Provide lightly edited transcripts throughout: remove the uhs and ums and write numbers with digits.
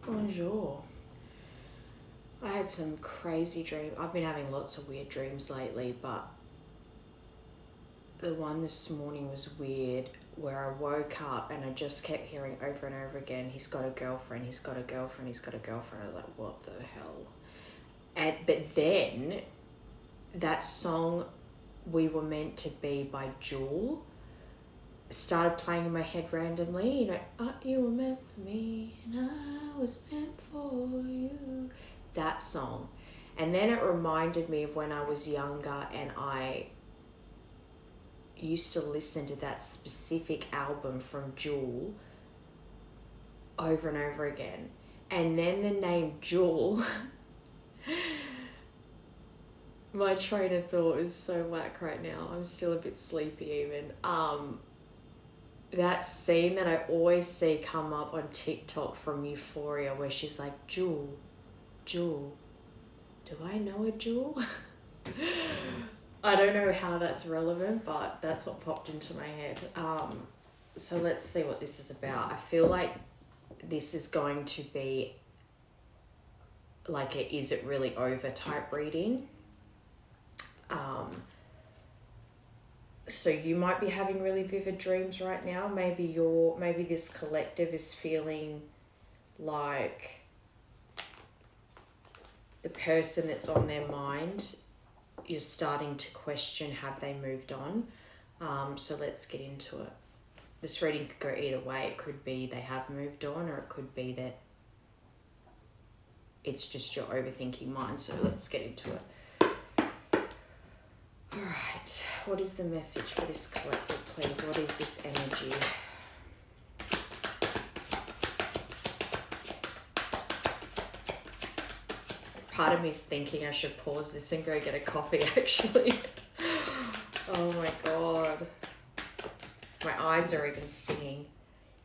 Bonjour. I had some crazy dream. I've been having lots of weird dreams lately, but the one this morning was weird where I woke up and I just kept hearing over and over again, he's got a girlfriend, he's got a girlfriend, he's got a girlfriend. I was like, what the hell? But then that song, We Were Meant to Be by Jewel, started playing in my head randomly. You were meant for me and I was meant for you. That song. And then it reminded me of when I was younger and I used to listen to that specific album from Jewel over and over again. And then the name Jewel, my train of thought is so whack right now. I'm still a bit sleepy even. That scene that I always see come up on TikTok from Euphoria where she's like, Jewel, Jewel, do I know a Jewel? I don't know how that's relevant, but that's what popped into my head. So let's see what this is about. I feel like this is going to be like a is it really over type reading. So you might be having really vivid dreams right now. Maybe this collective is feeling like the person that's on their mind, you're starting to question, have they moved on? So let's get into it. This reading could go either way. It could be they have moved on, or it could be that it's just your overthinking mind. So let's get into it. All right, what is the message for this collective, please? What is this energy? Part of me is thinking I should pause this and go get a coffee, actually. Oh my God. My eyes are even stinging.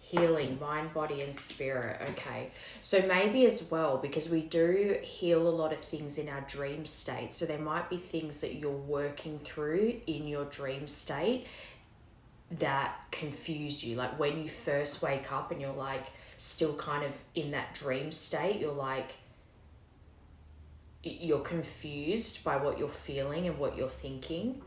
Healing, mind, body, and spirit. Okay. So maybe as well, because we do heal a lot of things in our dream state. So there might be things that you're working through in your dream state that confuse you. Like when you first wake up and you're like still kind of in that dream state, you're confused by what you're feeling and what you're thinking.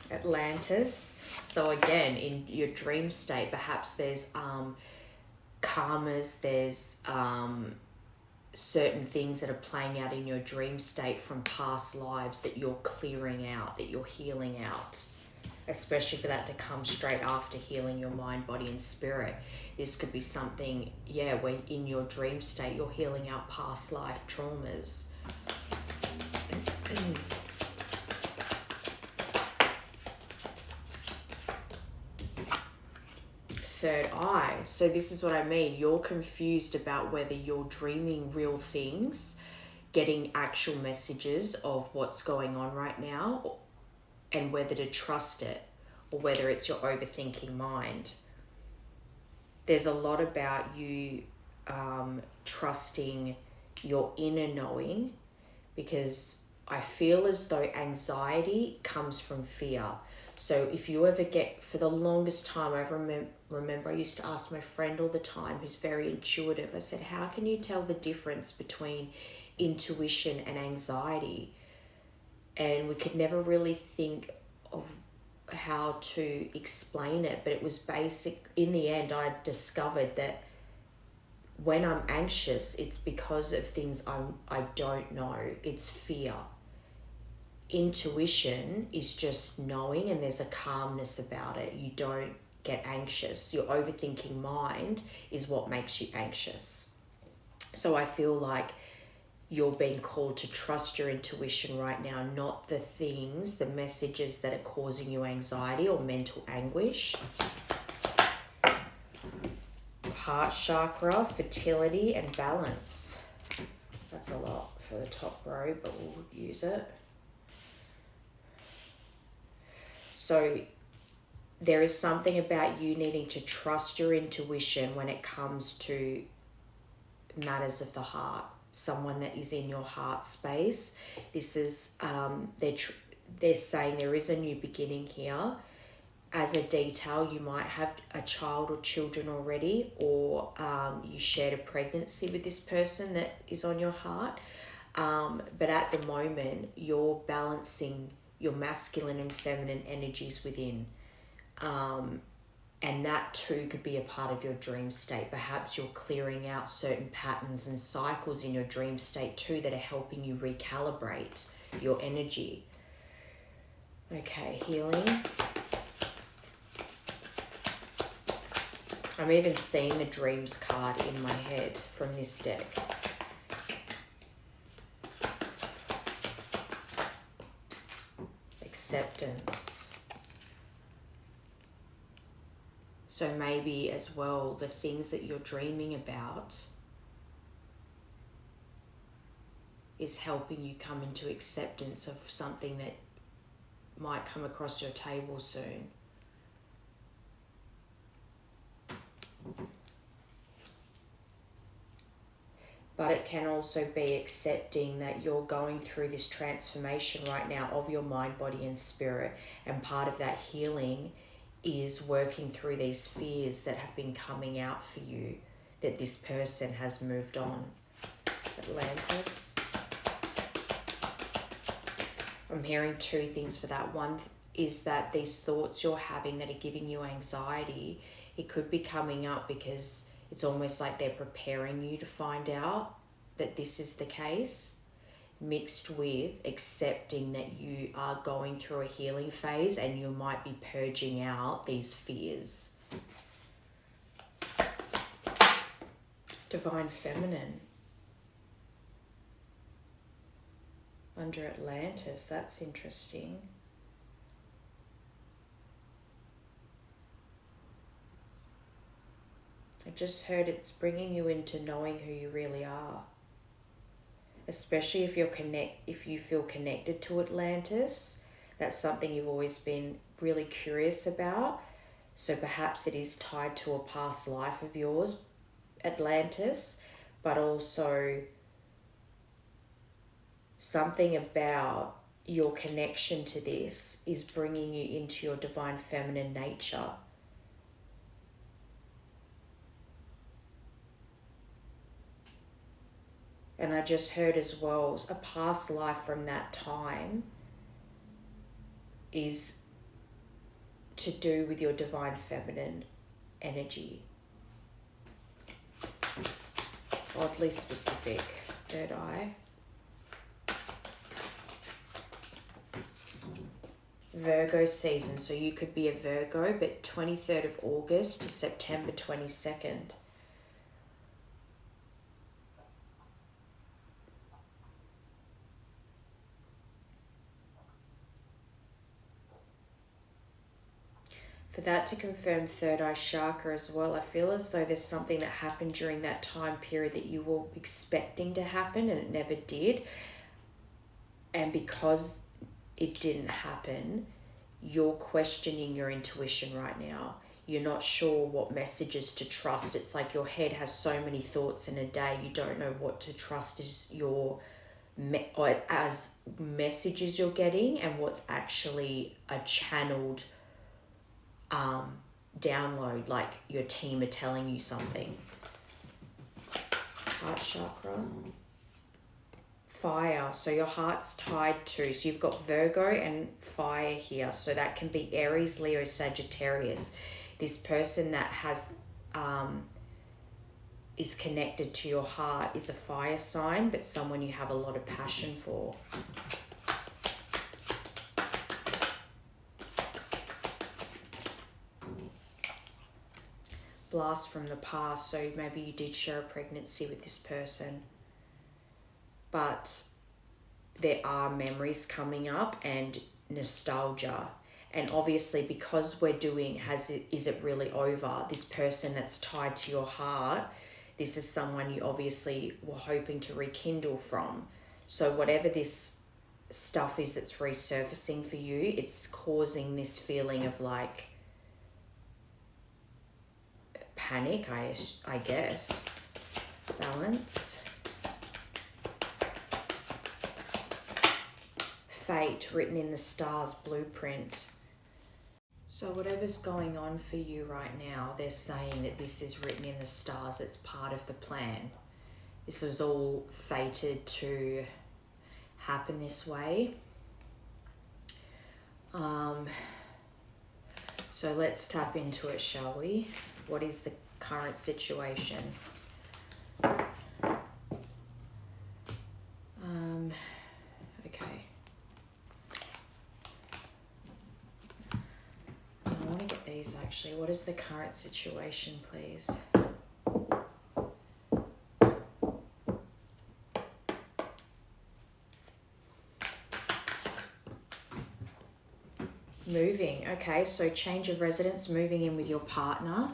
Atlantis. So again, in your dream state, perhaps there's karmas, there's certain things that are playing out in your dream state from past lives that you're clearing out, that you're healing out, especially for that to come straight after healing your mind, body, and spirit. This could be something, where in your dream state, you're healing out past life traumas. Third eye. So this is what I mean. You're confused about whether you're dreaming real things, getting actual messages of what's going on right now, and whether to trust it or whether it's your overthinking mind. There's a lot about you trusting your inner knowing, because I feel as though anxiety comes from fear. So if you ever get, for the longest time, I remember I used to ask my friend all the time, who's very intuitive, I said, how can you tell the difference between intuition and anxiety? And we could never really think of how to explain it, but it was basic. In the end, I discovered that when I'm anxious, it's because of things I don't know. It's fear. Intuition is just knowing, and there's a calmness about it. You don't get anxious. Your overthinking mind is what makes you anxious. So I feel like you're being called to trust your intuition right now, not the things, the messages that are causing you anxiety or mental anguish. Heart chakra, fertility, and balance. That's a lot for the top row, but we'll use it. So there is something about you needing to trust your intuition when it comes to matters of the heart. Someone that is in your heart space. This is they're saying there is a new beginning here. as a detail, you might have a child or children already, or you shared a pregnancy with this person that is on your heart. But at the moment, you're balancing your masculine and feminine energies within. And that too could be a part of your dream state. Perhaps you're clearing out certain patterns and cycles in your dream state too that are helping you recalibrate your energy. Okay, healing. I'm even seeing the dreams card in my head from this deck. Acceptance. So maybe as well, the things that you're dreaming about is helping you come into acceptance of something that might come across your table soon. But it can also be accepting that you're going through this transformation right now of your mind, body, and spirit. And part of that healing is working through these fears that have been coming out for you, that this person has moved on. Atlantis. I'm hearing two things for that. One is that these thoughts you're having that are giving you anxiety, it could be coming up because it's almost like they're preparing you to find out that this is the case, mixed with accepting that you are going through a healing phase and you might be purging out these fears. Divine Feminine. Under Atlantis, that's interesting. I just heard it's bringing you into knowing who you really are. Especially if you feel connected to Atlantis, that's something you've always been really curious about. So perhaps it is tied to a past life of yours, Atlantis, but also something about your connection to this is bringing you into your divine feminine nature. And I just heard as well, a past life from that time is to do with your divine feminine energy. Oddly specific. Third eye. Virgo season. So you could be a Virgo, but 23rd of August to September 22nd. For that to confirm third eye chakra as well, I feel as though there's something that happened during that time period that you were expecting to happen and it never did. And because it didn't happen, you're questioning your intuition right now. You're not sure what messages to trust. It's like your head has so many thoughts in a day, you don't know what to trust as as messages you're getting and what's actually a channeled download, like your team are telling you something. Heart chakra. Fire. So your heart's tied to, so you've got Virgo and fire here. So that can be Aries, Leo, Sagittarius. This person that has is connected to your heart is a fire sign, but someone you have a lot of passion for. Blast from the past. So maybe you did share a pregnancy with this person, but there are memories coming up and nostalgia. And obviously, because we're doing is it really over, this person that's tied to your heart, this is someone you obviously were hoping to rekindle from. So whatever this stuff is that's resurfacing for you, it's causing this feeling of like panic, I guess. Balance. Fate written in the stars blueprint. So whatever's going on for you right now, they're saying that this is written in the stars. It's part of the plan. This was all fated to happen this way. So let's tap into it, shall we? What is the current situation? Okay. I want to get these actually. What is the current situation, please? Moving, okay, so change of residence, moving in with your partner.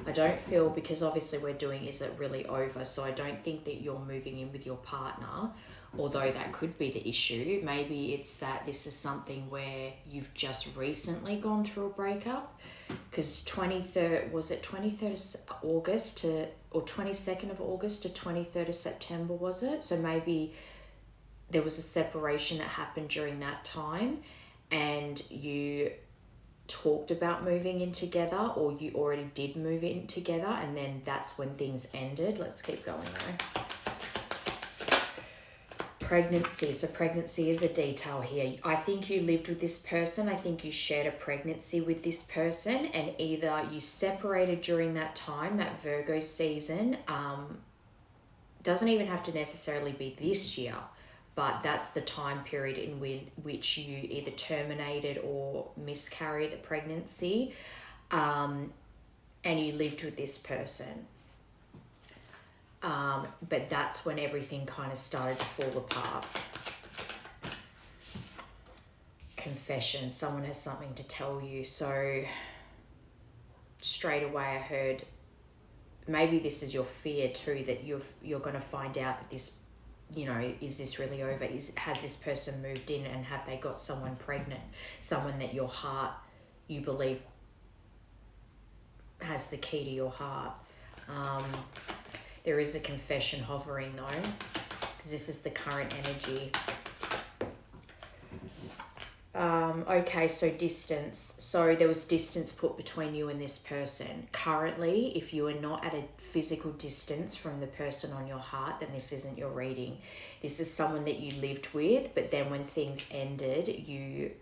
I don't feel, because obviously we're doing is it really over, so I don't think that you're moving in with your partner, although that could be the issue. Maybe it's that this is something where you've just recently gone through a breakup, because 23rd, was it 23rd of August to, or 22nd of August to 23rd of September, was it? So maybe there was a separation that happened during that time, and you talked about moving in together, or you already did move in together, and then that's when things ended. Let's keep going though. Pregnancy. So pregnancy is a detail here. I think you lived with this person. I think you shared a pregnancy with this person, and either you separated during that time, that Virgo season. Doesn't even have to necessarily be this year, but that's the time period in which you either terminated or miscarried the pregnancy, and you lived with this person. But that's when everything kind of started to fall apart. Confession. Someone has something to tell you. So straight away I heard, maybe this is your fear too, that you're going to find out that this, you know, is this really over? Has this person moved in, and have they got someone pregnant? Someone that your heart, you believe, has the key to your heart. There is a confession hovering though, because this is the current energy. Okay, so distance. So there was distance put between you and this person. Currently, if you are not at a physical distance from the person on your heart, then this isn't your reading. This is someone that you lived with, but then when things ended,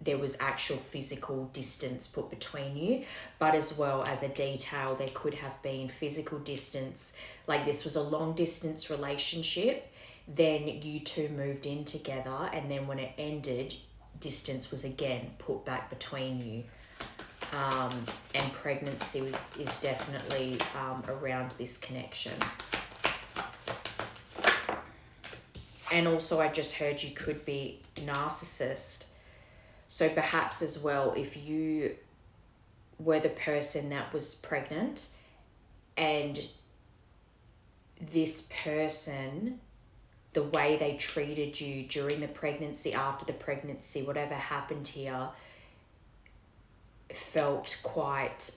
there was actual physical distance put between you. But as well as a detail, there could have been physical distance, like this was a long distance relationship, then you two moved in together, and then when it ended, distance was again put back between you. And pregnancy is definitely around this connection. And also I just heard you could be narcissist. So perhaps as well, if you were the person that was pregnant, and this person, the way they treated you during the pregnancy, after the pregnancy, whatever happened here, felt quite,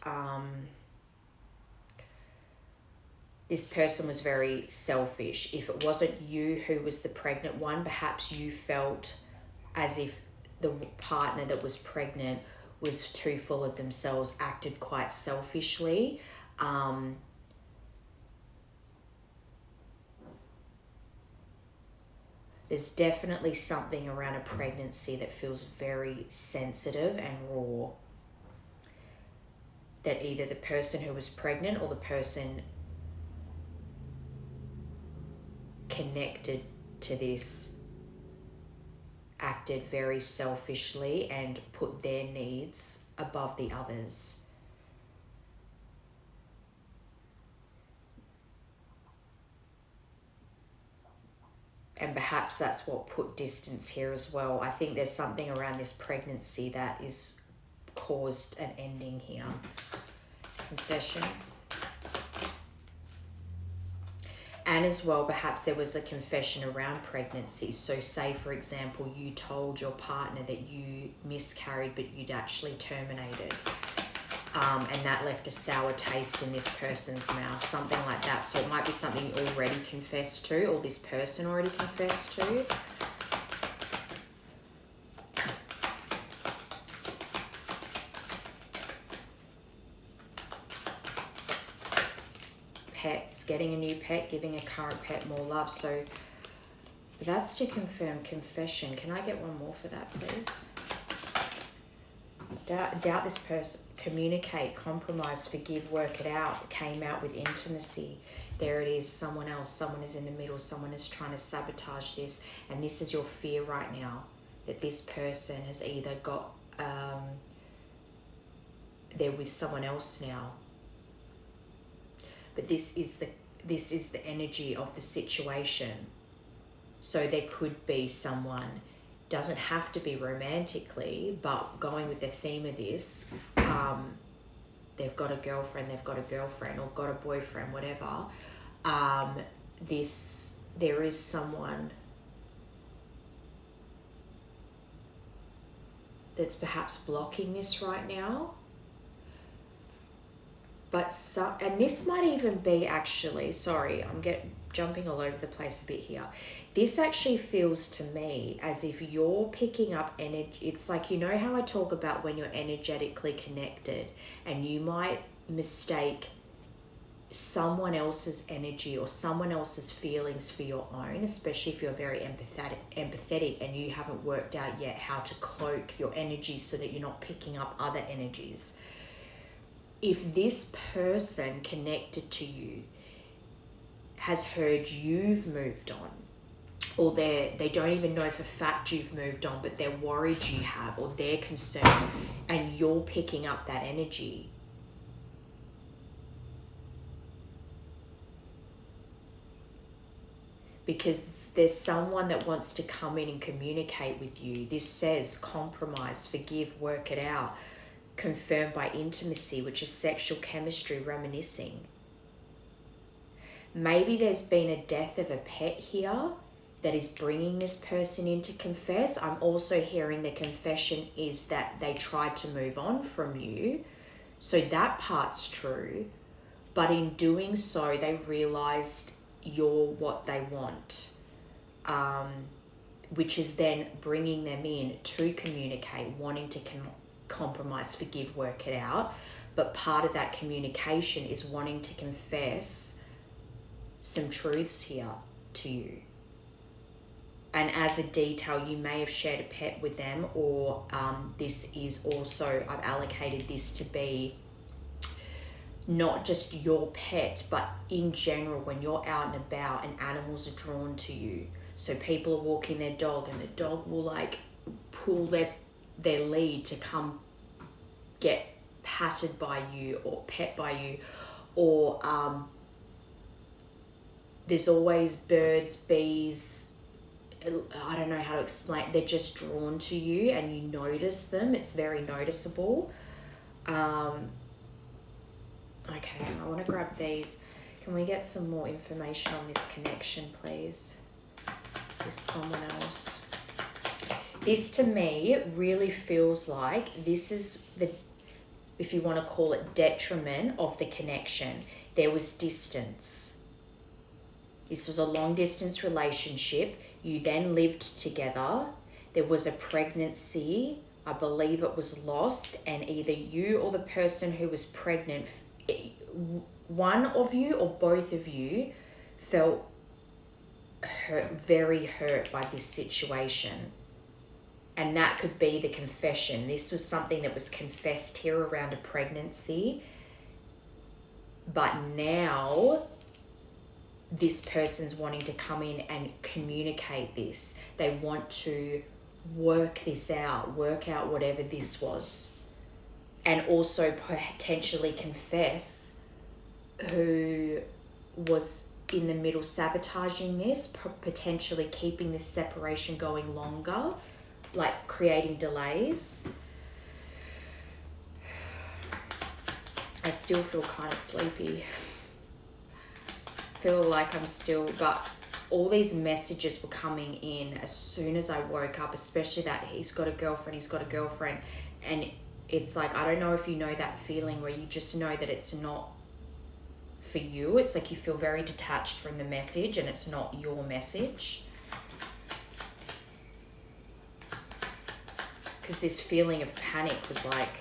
this person was very selfish. If it wasn't you who was the pregnant one, perhaps you felt as if the partner that was pregnant was too full of themselves, acted quite selfishly. There's definitely something around a pregnancy that feels very sensitive and raw. That either the person who was pregnant or the person connected to this acted very selfishly and put their needs above the others. And perhaps that's what put distance here as well. I think there's something around this pregnancy that is caused an ending here. Confession. And as well, perhaps there was a confession around pregnancy. So say, for example, you told your partner that you miscarried, but you'd actually terminated. And that left a sour taste in this person's mouth, something like that. So it might be something you already confessed to, or this person already confessed to. pets, getting a new pet, giving a current pet more love. So that's to confirm confession. Can I get one more for that, please? Doubt this person. Communicate, compromise, forgive, work it out. Came out with intimacy. There it is. Someone else. Someone is in the middle. Someone is trying to sabotage this. And this is your fear right now. That this person has either got... they're with someone else now. But this is the energy of the situation. So there could be someone, doesn't have to be romantically, but going with the theme of this, they've got a girlfriend, or got a boyfriend, whatever. There is someone that's perhaps blocking this right now. And this might even be actually, sorry, I'm jumping all over the place a bit here. This actually feels to me as if you're picking up energy. It's like, you know how I talk about when you're energetically connected and you might mistake someone else's energy or someone else's feelings for your own, especially if you're very empathetic and you haven't worked out yet how to cloak your energy so that you're not picking up other energies. If this person connected to you has heard you've moved on, or they don't even know for a fact you've moved on, but they're worried you have, or they're concerned, and you're picking up that energy, because there's someone that wants to come in and communicate with you. This says compromise, forgive, work it out. Confirmed by intimacy, which is sexual chemistry, reminiscing. Maybe there's been a death of a pet here that is bringing this person in to confess. I'm also hearing the confession is that they tried to move on from you. So that part's true. But in doing so, they realized you're what they want. Which is then bringing them in to communicate, wanting to compromise, forgive, work it out. But part of that communication is wanting to confess some truths here to you. And as a detail, you may have shared a pet with them, or this is also, I've allocated this to be not just your pet, but in general, when you're out and about and animals are drawn to you. So people are walking their dog and the dog will like pull their lead to come get patted by you or pet by you, or there's always birds, bees, I don't know how to explain, they're just drawn to you and you notice them. It's very noticeable. Okay, I want to grab these. Can we get some more information on this connection, please? There's someone else. This to me really feels like this is the, if you want to call it, detriment of the connection. There was distance. This was a long distance relationship. You then lived together. There was a pregnancy. I believe it was lost, and either you or the person who was pregnant, one of you or both of you felt very hurt by this situation. And that could be the confession. This was something that was confessed here around a pregnancy. But now this person's wanting to come in and communicate this. They want to work this out, work out whatever this was. And also potentially confess who was in the middle sabotaging this, potentially keeping this separation going longer, like creating delays. I still feel kind of sleepy. Feel like I'm still, but all these messages were coming in as soon as I woke up, especially that he's got a girlfriend. And it's like, I don't know if you know that feeling where you just know that it's not for you. It's like you feel very detached from the message and it's not your message. Because this feeling of panic was like,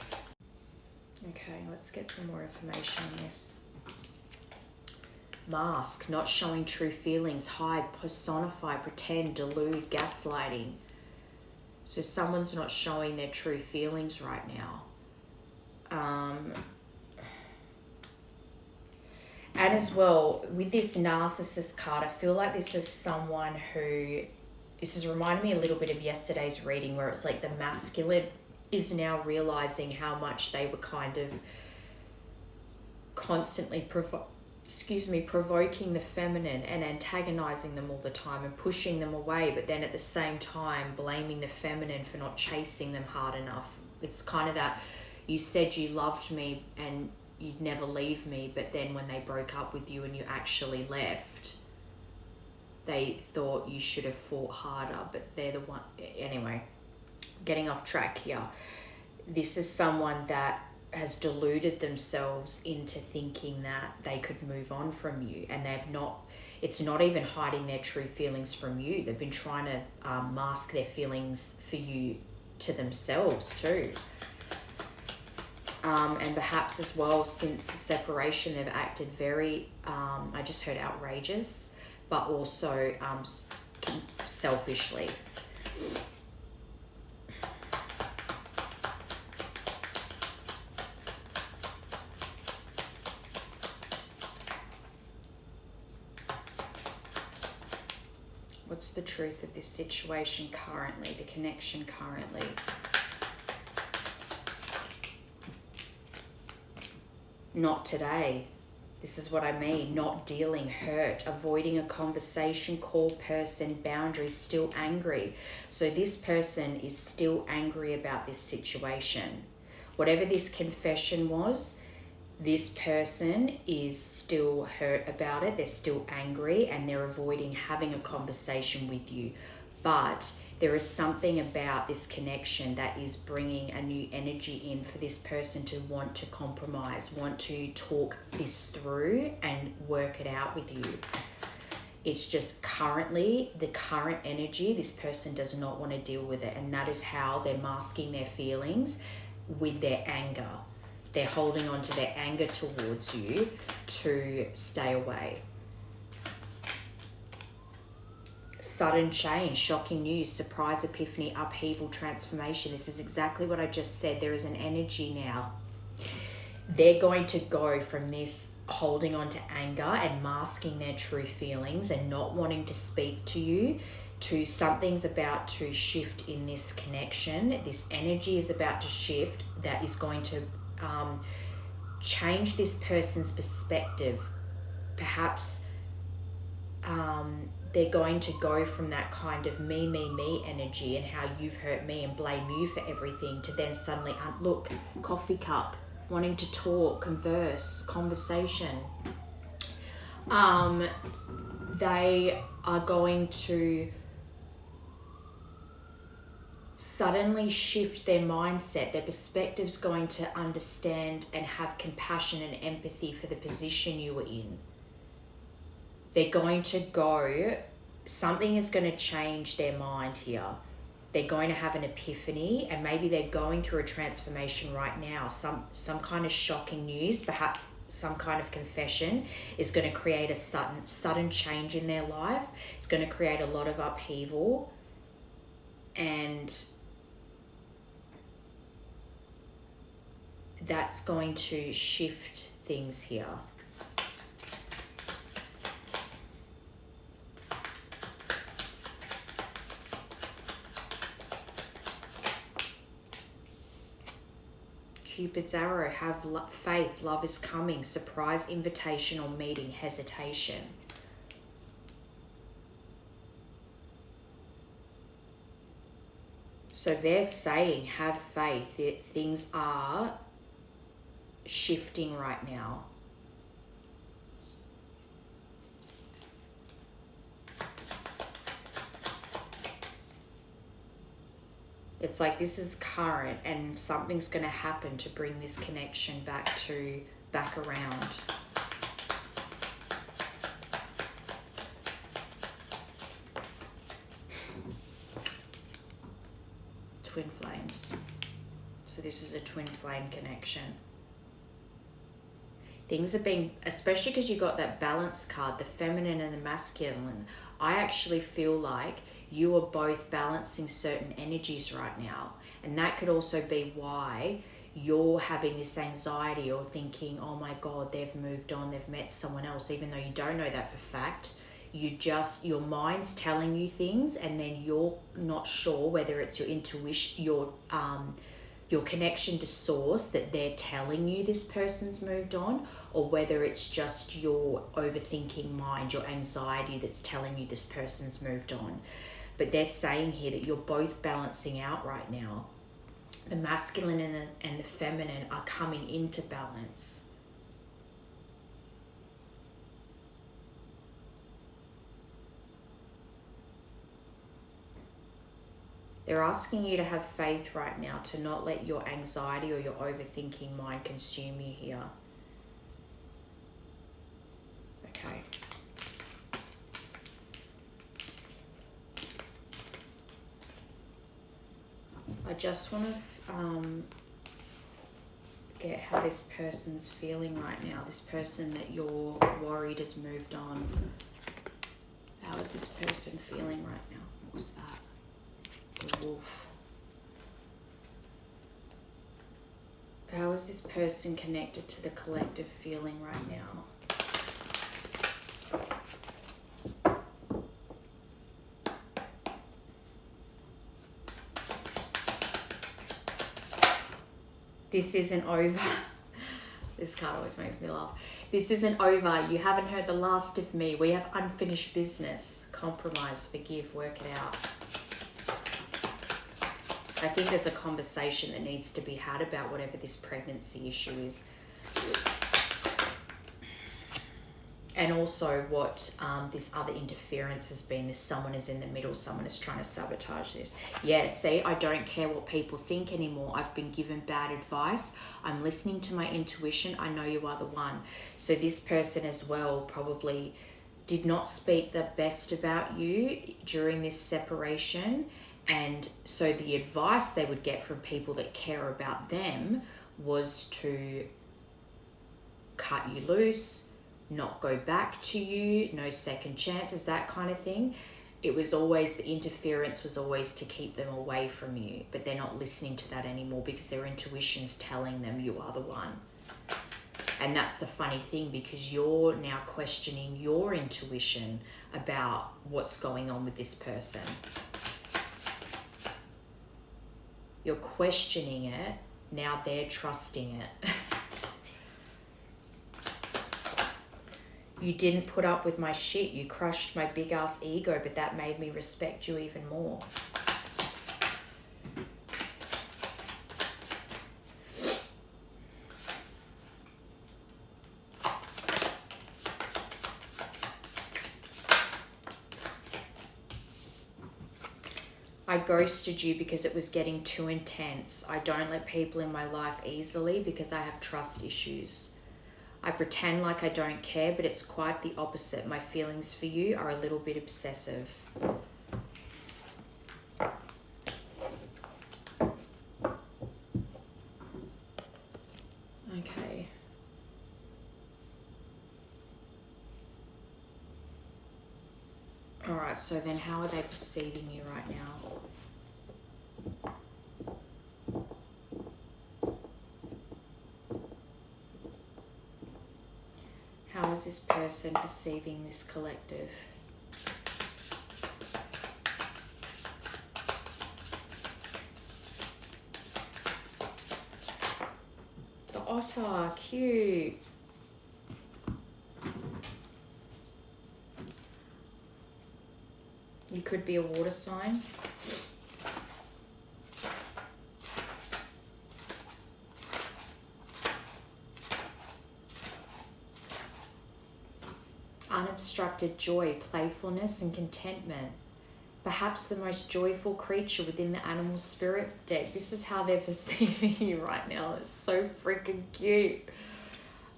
okay, let's get some more information on this. mask, not showing true feelings, hide, personify, pretend, delude, gaslighting. So someone's not showing their true feelings right now. And as well, with this narcissist card, I feel like this is someone who, this is reminding me a little bit of yesterday's reading where it's like the masculine is now realizing how much they were kind of constantly provoking the feminine and antagonizing them all the time and pushing them away, but then at the same time blaming the feminine for not chasing them hard enough. It's kind of that, you said you loved me and you'd never leave me, but then when they broke up with you and you actually left, they thought you should have fought harder, but they're the one. Anyway, getting off track here. This is someone that has deluded themselves into thinking that they could move on from you, and they've not. It's not even hiding their true feelings from you. They've been trying to mask their feelings for you to themselves too. And perhaps as well, since the separation, they've acted very, I just heard outrageous, but also selfishly. What's the truth of this situation currently, the connection currently? Not today. This is what I mean. Not dealing, hurt, avoiding a conversation, call person, boundaries, still angry. So this person is still angry about this situation. Whatever this confession was, this person is still hurt about it. They're still angry and they're avoiding having a conversation with you. But there is something about this connection that is bringing a new energy in for this person to want to compromise, want to talk this through and work it out with you. It's just currently, the current energy, this person does not want to deal with it. And that is how they're masking their feelings with their anger. They're holding on to their anger towards you to stay away. Sudden change, shocking news, surprise, epiphany, upheaval, transformation. This is exactly what I just said. There is an energy now. They're going to go from this holding on to anger and masking their true feelings and not wanting to speak to you to something's about to shift in this connection. This energy is about to shift that is going to change this person's perspective. Perhaps they're going to go from that kind of me energy and how you've hurt me and blame you for everything to then suddenly, look, coffee cup, wanting to talk, converse, conversation. They are going to suddenly shift their mindset. Their perspective's going to understand and have compassion and empathy for the position you were in. They're going to go, something is going to change their mind here. They're going to have an epiphany, and maybe they're going through a transformation right now. Some kind of shocking news, perhaps some kind of confession is going to create a sudden change in their life. It's going to create a lot of upheaval, and that's going to shift things here. Cupid's arrow, have faith, love is coming, surprise invitation or meeting, hesitation. So they're saying, have faith, things are shifting right now. It's like this is current and something's going to happen to bring this connection back around. Twin flames. So this is a twin flame connection. Things are being, especially because you got that balance card, the feminine and the masculine. I actually feel like you are both balancing certain energies right now. And that could also be why you're having this anxiety or thinking, oh my God, they've moved on, they've met someone else, even though you don't know that for fact. Your mind's telling you things, and then you're not sure whether it's your intuition, your connection to source, that they're telling you this person's moved on, or whether it's just your overthinking mind, your anxiety that's telling you this person's moved on. But they're saying here that you're both balancing out right now. The masculine and the feminine are coming into balance. They're asking you to have faith right now, to not let your anxiety or your overthinking mind consume you here. Okay. I just want to get how this person's feeling right now. This person that you're worried has moved on. How is this person feeling right now? What was that? The wolf. How is this person connected to the collective feeling right now? This isn't over. This card always makes me laugh. This isn't over. You haven't heard the last of me. We have unfinished business. Compromise, forgive, work it out. I think there's a conversation that needs to be had about whatever this pregnancy issue is. And also what this other interference has been. This someone is in the middle. Someone is trying to sabotage this. Yeah, see, I don't care what people think anymore. I've been given bad advice. I'm listening to my intuition. I know you are the one. So this person as well probably did not speak the best about you during this separation. And so the advice they would get from people that care about them was to cut you loose, not go back to you, no second chances, that kind of thing. It was always, the interference was always to keep them away from you, but they're not listening to that anymore because their intuition's telling them you are the one. And that's the funny thing, because you're now questioning your intuition about what's going on with this person. You're questioning it, now they're trusting it. You didn't put up with my shit, you crushed my big ass ego, but that made me respect you even more. I ghosted you because it was getting too intense. I don't let people in my life easily because I have trust issues. I pretend like I don't care, but it's quite the opposite. My feelings for you are a little bit obsessive. Okay. All right, so then how are they perceiving you right now? How is this person perceiving this collective? The otter, cute. You could be a water sign. Unobstructed joy, playfulness and contentment. Perhaps the most joyful creature within the animal spirit deck. This is how they're perceiving you right now. It's so freaking cute.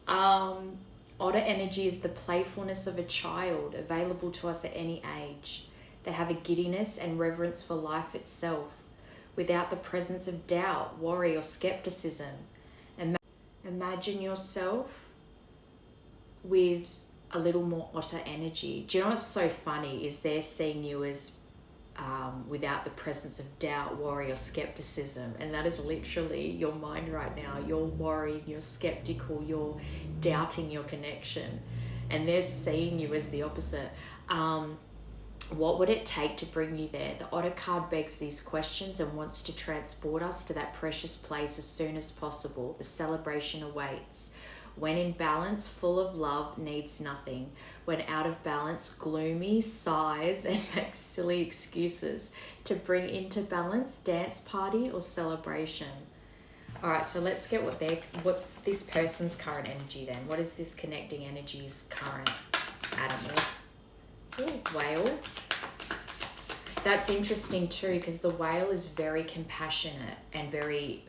Otter energy is the playfulness of a child, available to us at any age. They have a giddiness and reverence for life itself, without the presence of doubt, worry or skepticism. Imagine yourself with a little more otter energy. Do you know what's so funny is they're seeing you as without the presence of doubt, worry, or skepticism. And that is literally your mind right now. You're worried, you're skeptical, you're doubting your connection. And they're seeing you as the opposite. What would it take to bring you there? The Otter card begs these questions and wants to transport us to that precious place as soon as possible. The celebration awaits. When in balance, full of love, needs nothing. When out of balance, gloomy, sighs, and makes silly excuses. To bring into balance, dance party or celebration. All right, so let's get what's this person's current energy then? What is this connecting energy's current animal? Ooh, whale. That's interesting too, because the whale is very compassionate and very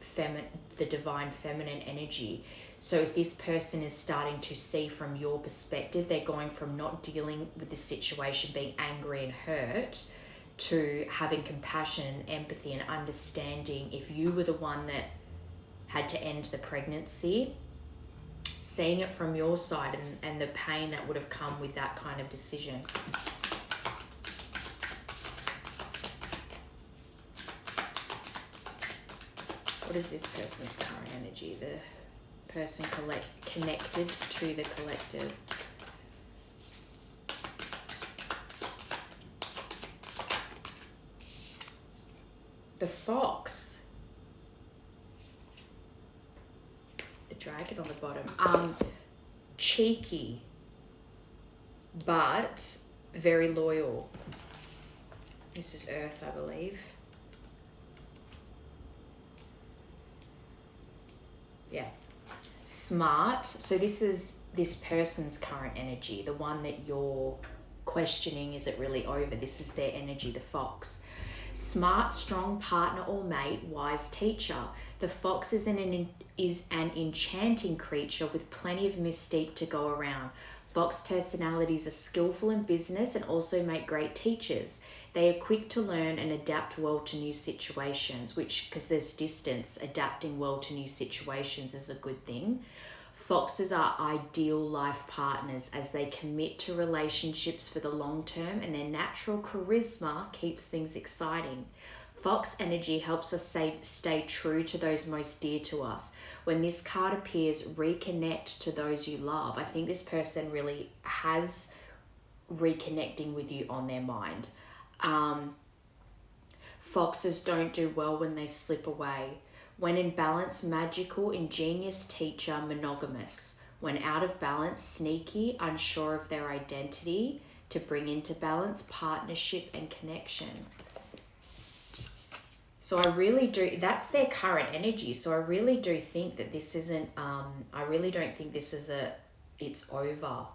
the divine feminine energy. So if this person is starting to see from your perspective, they're going from not dealing with the situation, being angry and hurt, to having compassion, empathy, and understanding. If you were the one that had to end the pregnancy, seeing it from your side and the pain that would have come with that kind of decision. What is this person's current energy? The person connected to the collective. The fox. The dragon on the bottom. Cheeky, but very loyal. This is Earth, I believe. Yeah. Smart. So this is this person's current energy, the one that you're questioning, is it really over? This is their energy, the fox. Smart, strong partner or mate, wise teacher. The fox is an enchanting creature with plenty of mystique to go around. Fox personalities are skillful in business and also make great teachers. They are quick to learn and adapt well to new situations, which, because there's distance, adapting well to new situations is a good thing. Foxes are ideal life partners as they commit to relationships for the long term, and their natural charisma keeps things exciting. Fox energy helps us stay true to those most dear to us. When this card appears, reconnect to those you love. I think this person really has reconnecting with you on their mind. Foxes don't do well when they slip away. When in balance, magical, ingenious teacher, monogamous. When out of balance, sneaky, unsure of their identity. To bring into balance, partnership and connection. So I really do, that's their current energy. So I really do think that this isn't, I really don't think this is it's over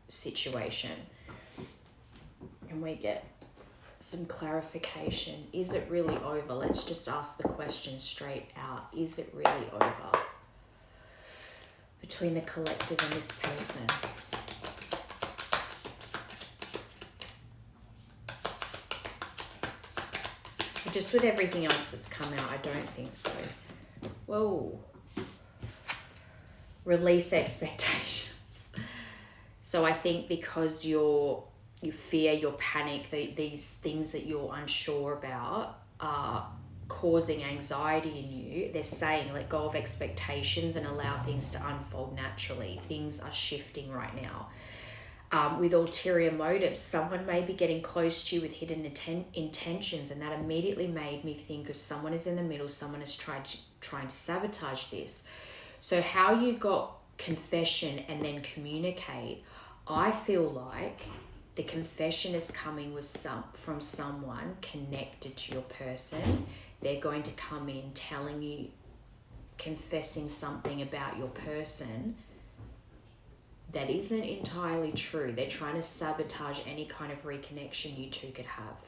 situation. And we get some clarification. Is it really over? Let's just ask the question straight out. Is it really over between the collective and this person? Just with everything else that's come out, I don't think so. Whoa. Release expectations. So I think because you fear, you panic, these things that you're unsure about are causing anxiety in you. They're saying let go of expectations and allow things to unfold naturally. Things are shifting right now. With ulterior motives, someone may be getting close to you with hidden intentions, and that immediately made me think of someone is in the middle, someone is trying to sabotage this. So how you got confession and then communicate, I feel like the confession is coming from someone connected to your person. They're going to come in telling you, confessing something about your person that isn't entirely true. They're trying to sabotage any kind of reconnection you two could have.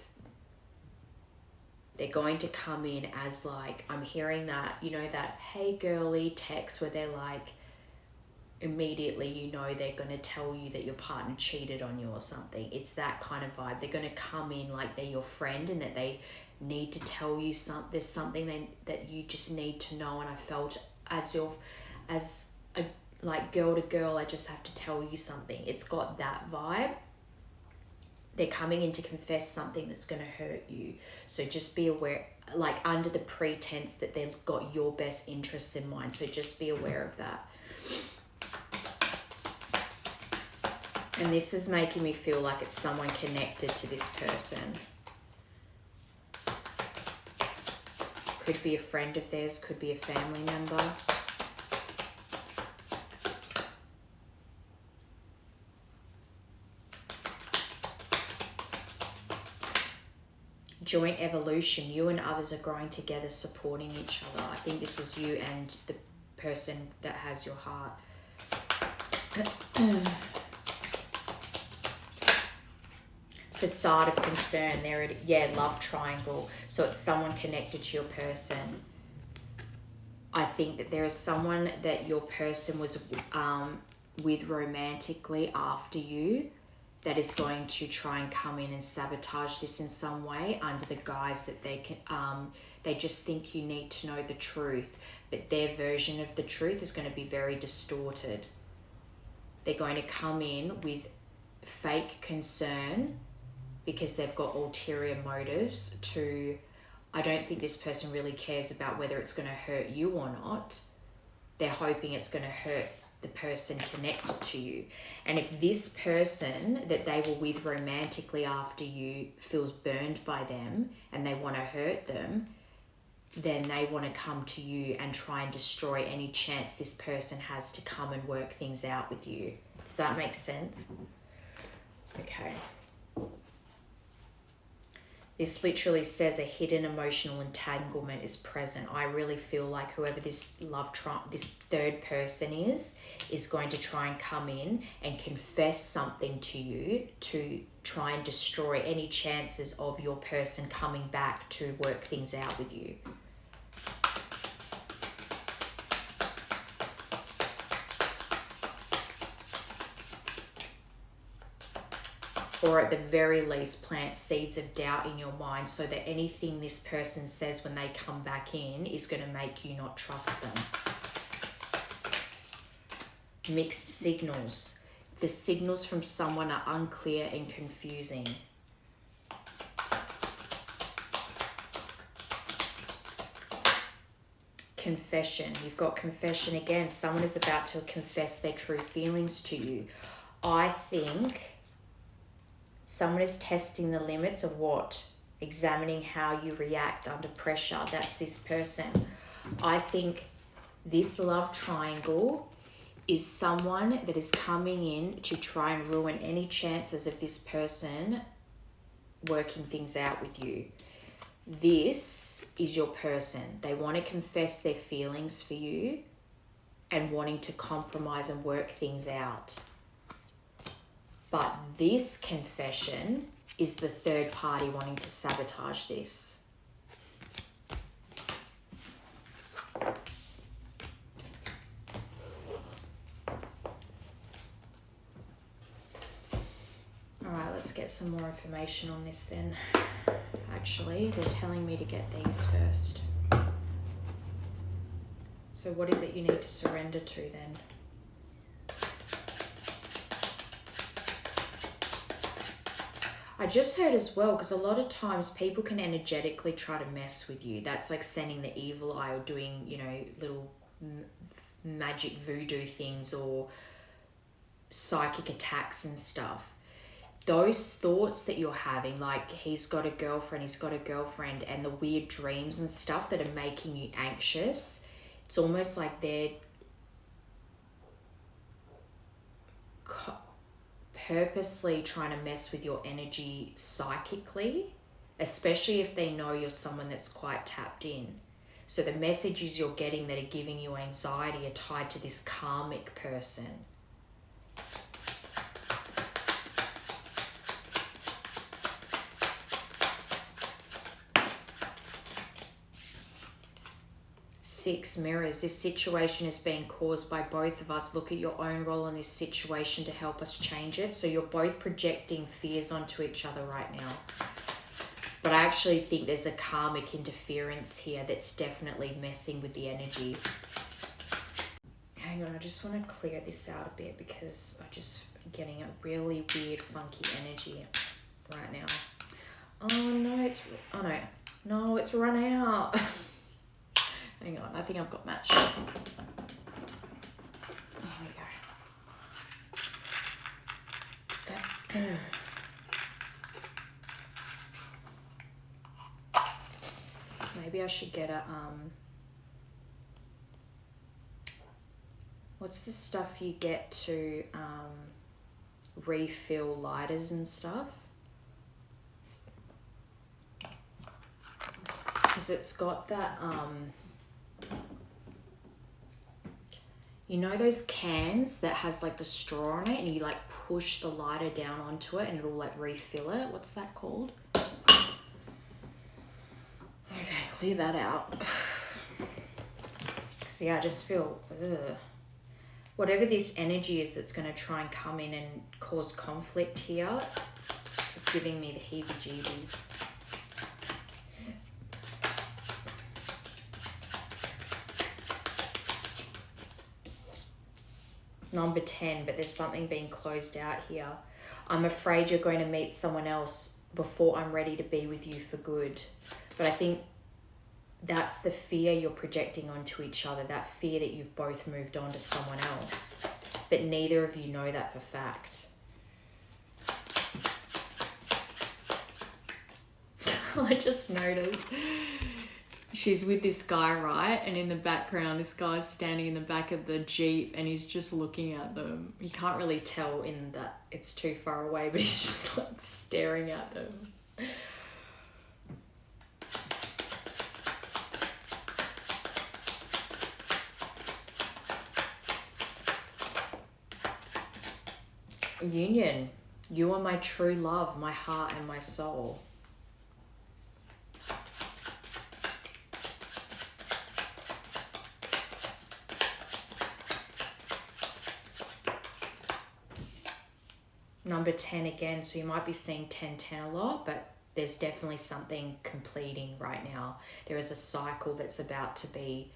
They're going to come in as like, I'm hearing that, that hey girly text where they're like, immediately they're going to tell you that your partner cheated on you or something. It's that kind of vibe. They're going to come in like they're your friend and that they need to tell you there's something that you just need to know. And I felt as like girl to girl, I just have to tell you something. It's got that vibe. They're coming in to confess something that's going to hurt you. So just be aware, like under the pretense that they've got your best interests in mind. So just be aware of that. And this is making me feel like it's someone connected to this person. Could be a friend of theirs, could be a family member. Joint evolution. You and others are growing together, supporting each other. I think this is you and the person that has your heart. Facade of concern. There it, yeah, love triangle. So it's someone connected to your person. I think that there is someone that your person was with romantically after you that is going to try and come in and sabotage this in some way under the guise that they can they just think you need to know the truth, but their version of the truth is going to be very distorted. They're going to come in with fake concern because they've got ulterior motives to, I don't think this person really cares about whether it's going to hurt you or not. They're hoping it's going to hurt the person connected to you. And if this person that they were with romantically after you feels burned by them and they want to hurt them, then they want to come to you and try and destroy any chance this person has to come and work things out with you. Does that make sense? Okay. This literally says a hidden emotional entanglement is present. I really feel like whoever this this third person is going to try and come in and confess something to you to try and destroy any chances of your person coming back to work things out with you. Or at the very least, plant seeds of doubt in your mind so that anything this person says when they come back in is going to make you not trust them. Mixed signals. The signals from someone are unclear and confusing. Confession. You've got confession again. Someone is about to confess their true feelings to you. I think someone is testing the limits of what? Examining how you react under pressure. That's this person. I think this love triangle is someone that is coming in to try and ruin any chances of this person working things out with you. This is your person. They want to confess their feelings for you and wanting to compromise and work things out. But this confession is the third party wanting to sabotage this. All right, let's get some more information on this then. Actually, they're telling me to get these first. So what is it you need to surrender to then? I just heard as well, because a lot of times people can energetically try to mess with you. That's like sending the evil eye or doing, little magic voodoo things or psychic attacks and stuff. Those thoughts that you're having, like he's got a girlfriend, and the weird dreams and stuff that are making you anxious, it's almost like they're purposely trying to mess with your energy psychically, especially if they know you're someone that's quite tapped in. So the messages you're getting that are giving you anxiety are tied to this karmic person. Six mirrors. This situation is being caused by both of us. Look at your own role in this situation to help us change it. So you're both projecting fears onto each other right now. But I actually think there's a karmic interference here that's definitely messing with the energy. hang on, I just want to clear this out a bit because I'm just getting a really weird, funky energy right now. Oh no, it's run out. Hang on, I think I've got matches. Here we go. Maybe I should get a what's the stuff you get to refill lighters and stuff? Because it's got that you know those cans that has like the straw on it and you like push the lighter down onto it and it'll like refill it? What's that called? Okay, clear that out. Because yeah, I just feel, whatever this energy is that's going to try and come in and cause conflict here is giving me the heebie-jeebies. Number 10, but there's something being closed out here. I'm afraid you're going to meet someone else before I'm ready to be with you for good. But I think that's the fear you're projecting onto each other, that fear that you've both moved on to someone else. But neither of you know that for fact. I just noticed she's with this guy, right? And in the background, this guy's standing in the back of the Jeep and he's just looking at them. You can't really tell in that it's too far away, but he's just like staring at them. Union, you are my true love, my heart and my soul. Number 10 again, so you might be seeing 10-10 a lot, but there's definitely something completing right now. There is a cycle that's about to be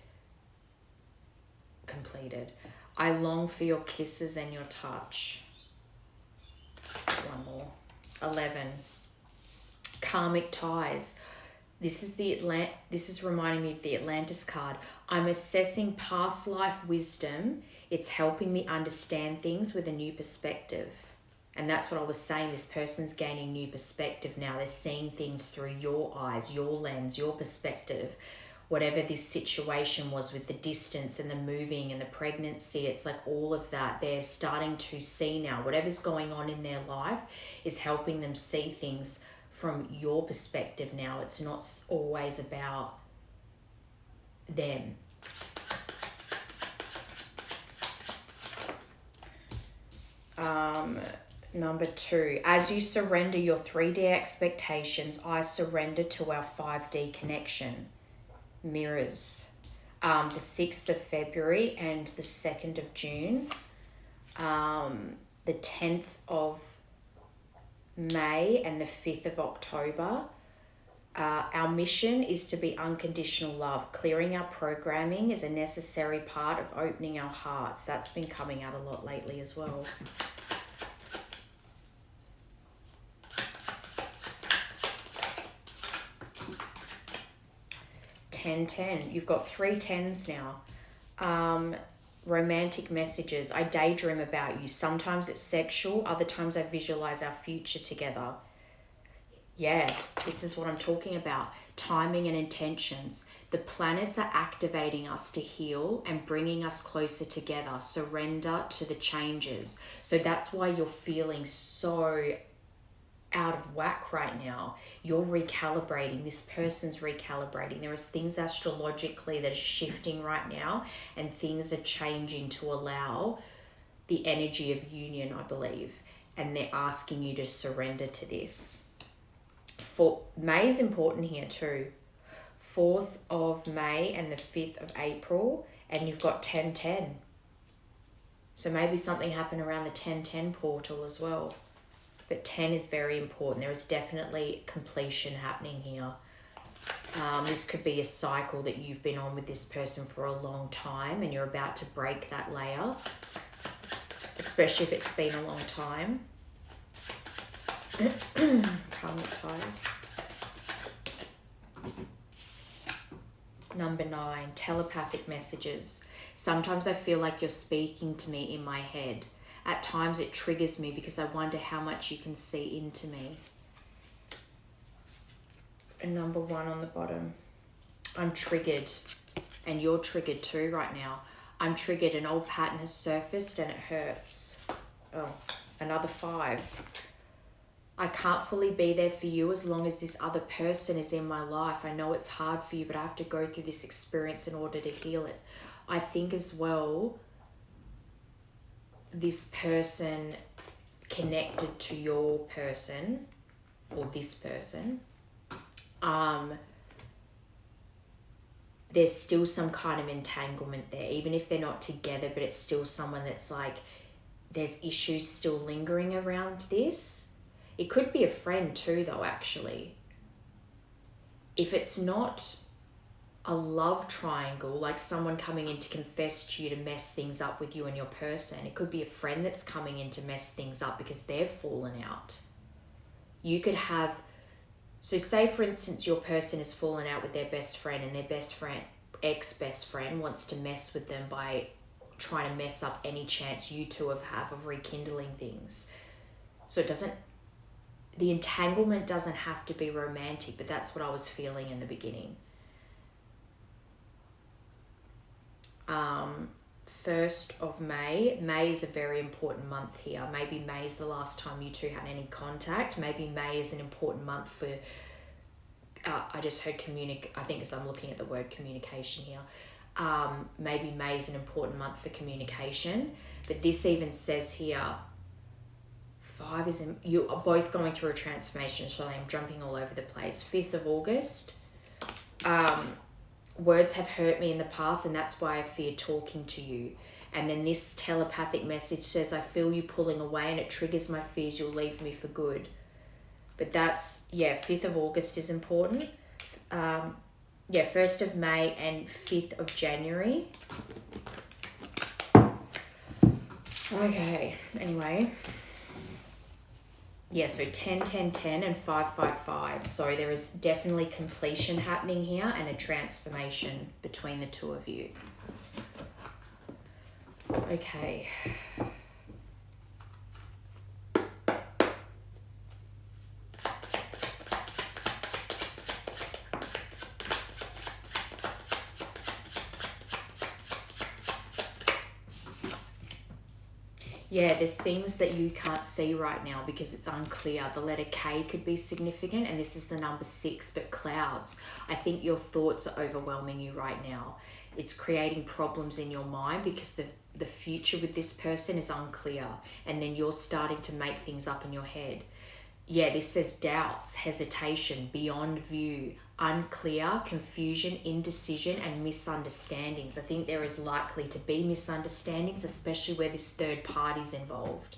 completed. I long for your kisses and your touch. One more. 11. Karmic ties. This is reminding me of the Atlantis card. I'm assessing past life wisdom. It's helping me understand things with a new perspective. And that's what I was saying. This person's gaining new perspective now. They're seeing things through your eyes, your lens, your perspective. Whatever this situation was with the distance and the moving and the pregnancy, it's like all of that. They're starting to see now. Whatever's going on in their life is helping them see things from your perspective now. It's not always about them. Number 2, as you surrender your 3D expectations, I surrender to our 5D connection. Mirrors. The 6th of February and the 2nd of June. The 10th of May and the 5th of October. Our mission is to be unconditional love. Clearing our programming is a necessary part of opening our hearts. That's been coming out a lot lately as well. 10-10. You've got 3 10s now. Romantic messages. I daydream about you. Sometimes it's sexual. Other times I visualize our future together. Yeah, this is what I'm talking about. Timing and intentions. The planets are activating us to heal and bringing us closer together. Surrender to the changes. So that's why you're feeling so out of whack right now. You're recalibrating. This person's recalibrating. There is things astrologically that are shifting right now, and things are changing to allow the energy of union, I believe. And they're asking you to surrender to this. May is important here too. 4th of May and the 5th of April, and you've got 10-10. So maybe something happened around the 10-10 portal as well. But 10 is very important. There is definitely completion happening here. This could be a cycle that you've been on with this person for a long time and you're about to break that layer, especially if it's been a long time. Karmic ties. Number 9, telepathic messages. Sometimes I feel like you're speaking to me in my head. At times it triggers me because I wonder how much you can see into me. And number 1 on the bottom. I'm triggered. And you're triggered too right now. I'm triggered. An old pattern has surfaced and it hurts. Oh, another 5. I can't fully be there for you as long as this other person is in my life. I know it's hard for you, but I have to go through this experience in order to heal it. I think as well, this person connected to your person or this person, there's still some kind of entanglement there, even if they're not together, but it's still someone that's like, there's issues still lingering around this. It could be a friend too, though, actually. If it's not a love triangle, like someone coming in to confess to you to mess things up with you and your person, it could be a friend that's coming in to mess things up because they've fallen out. You could have, so say for instance, your person has fallen out with their best friend and their best friend, ex-best friend, wants to mess with them by trying to mess up any chance you two have of rekindling things. So it doesn't, the entanglement doesn't have to be romantic, but that's what I was feeling in the beginning. 1st of May. May is a very important month here. Maybe May is the last time you two had any contact. Maybe May is an important month for, I just heard I think as I'm looking at the word communication here. Maybe May is an important month for communication, but this even says here, 5 is, you are both going through a transformation, so I'm jumping all over the place. 5th of August. Words have hurt me in the past and that's why I fear talking to you. And then this telepathic message says, I feel you pulling away and it triggers my fears you'll leave me for good. But that's, 5th of August is important. 1st of May and 5th of January. Okay, anyway. So 10, 10, 10 and 5, 5, 5. So there is definitely completion happening here and a transformation between the two of you. Okay. There's things that you can't see right now because it's unclear. The letter K could be significant, and this is the number 6, but clouds. I think your thoughts are overwhelming you right now. It's creating problems in your mind because the future with this person is unclear, and then you're starting to make things up in your head. This says doubts, hesitation, beyond view, unclear, confusion, indecision, and misunderstandings. I think there is likely to be misunderstandings, especially where this third party's involved.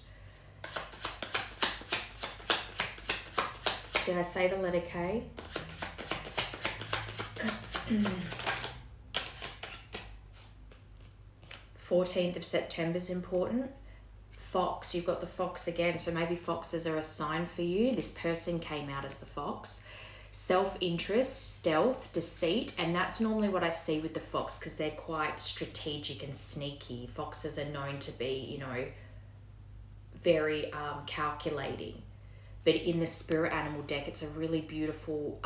Did I say the letter K? 14th of September is important. Fox, you've got the fox again, so maybe foxes are a sign for you. This person came out as the fox. Self-interest, stealth, deceit, and that's normally what I see with the fox because they're quite strategic and sneaky. Foxes are known to be, very calculating. But in the spirit animal deck, it's a really beautiful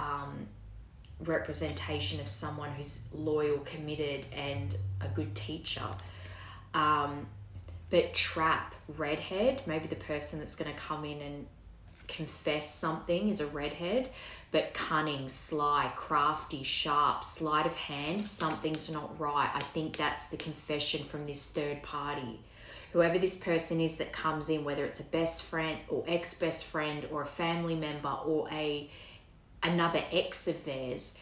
representation of someone who's loyal, committed, and a good teacher. But trap, redhead, maybe the person that's going to come in and confess something is a redhead, but cunning, sly, crafty, sharp, sleight of hand, something's not right. I think that's the confession from this third party. Whoever this person is that comes in, whether it's a best friend or ex-best friend or a family member or another ex of theirs,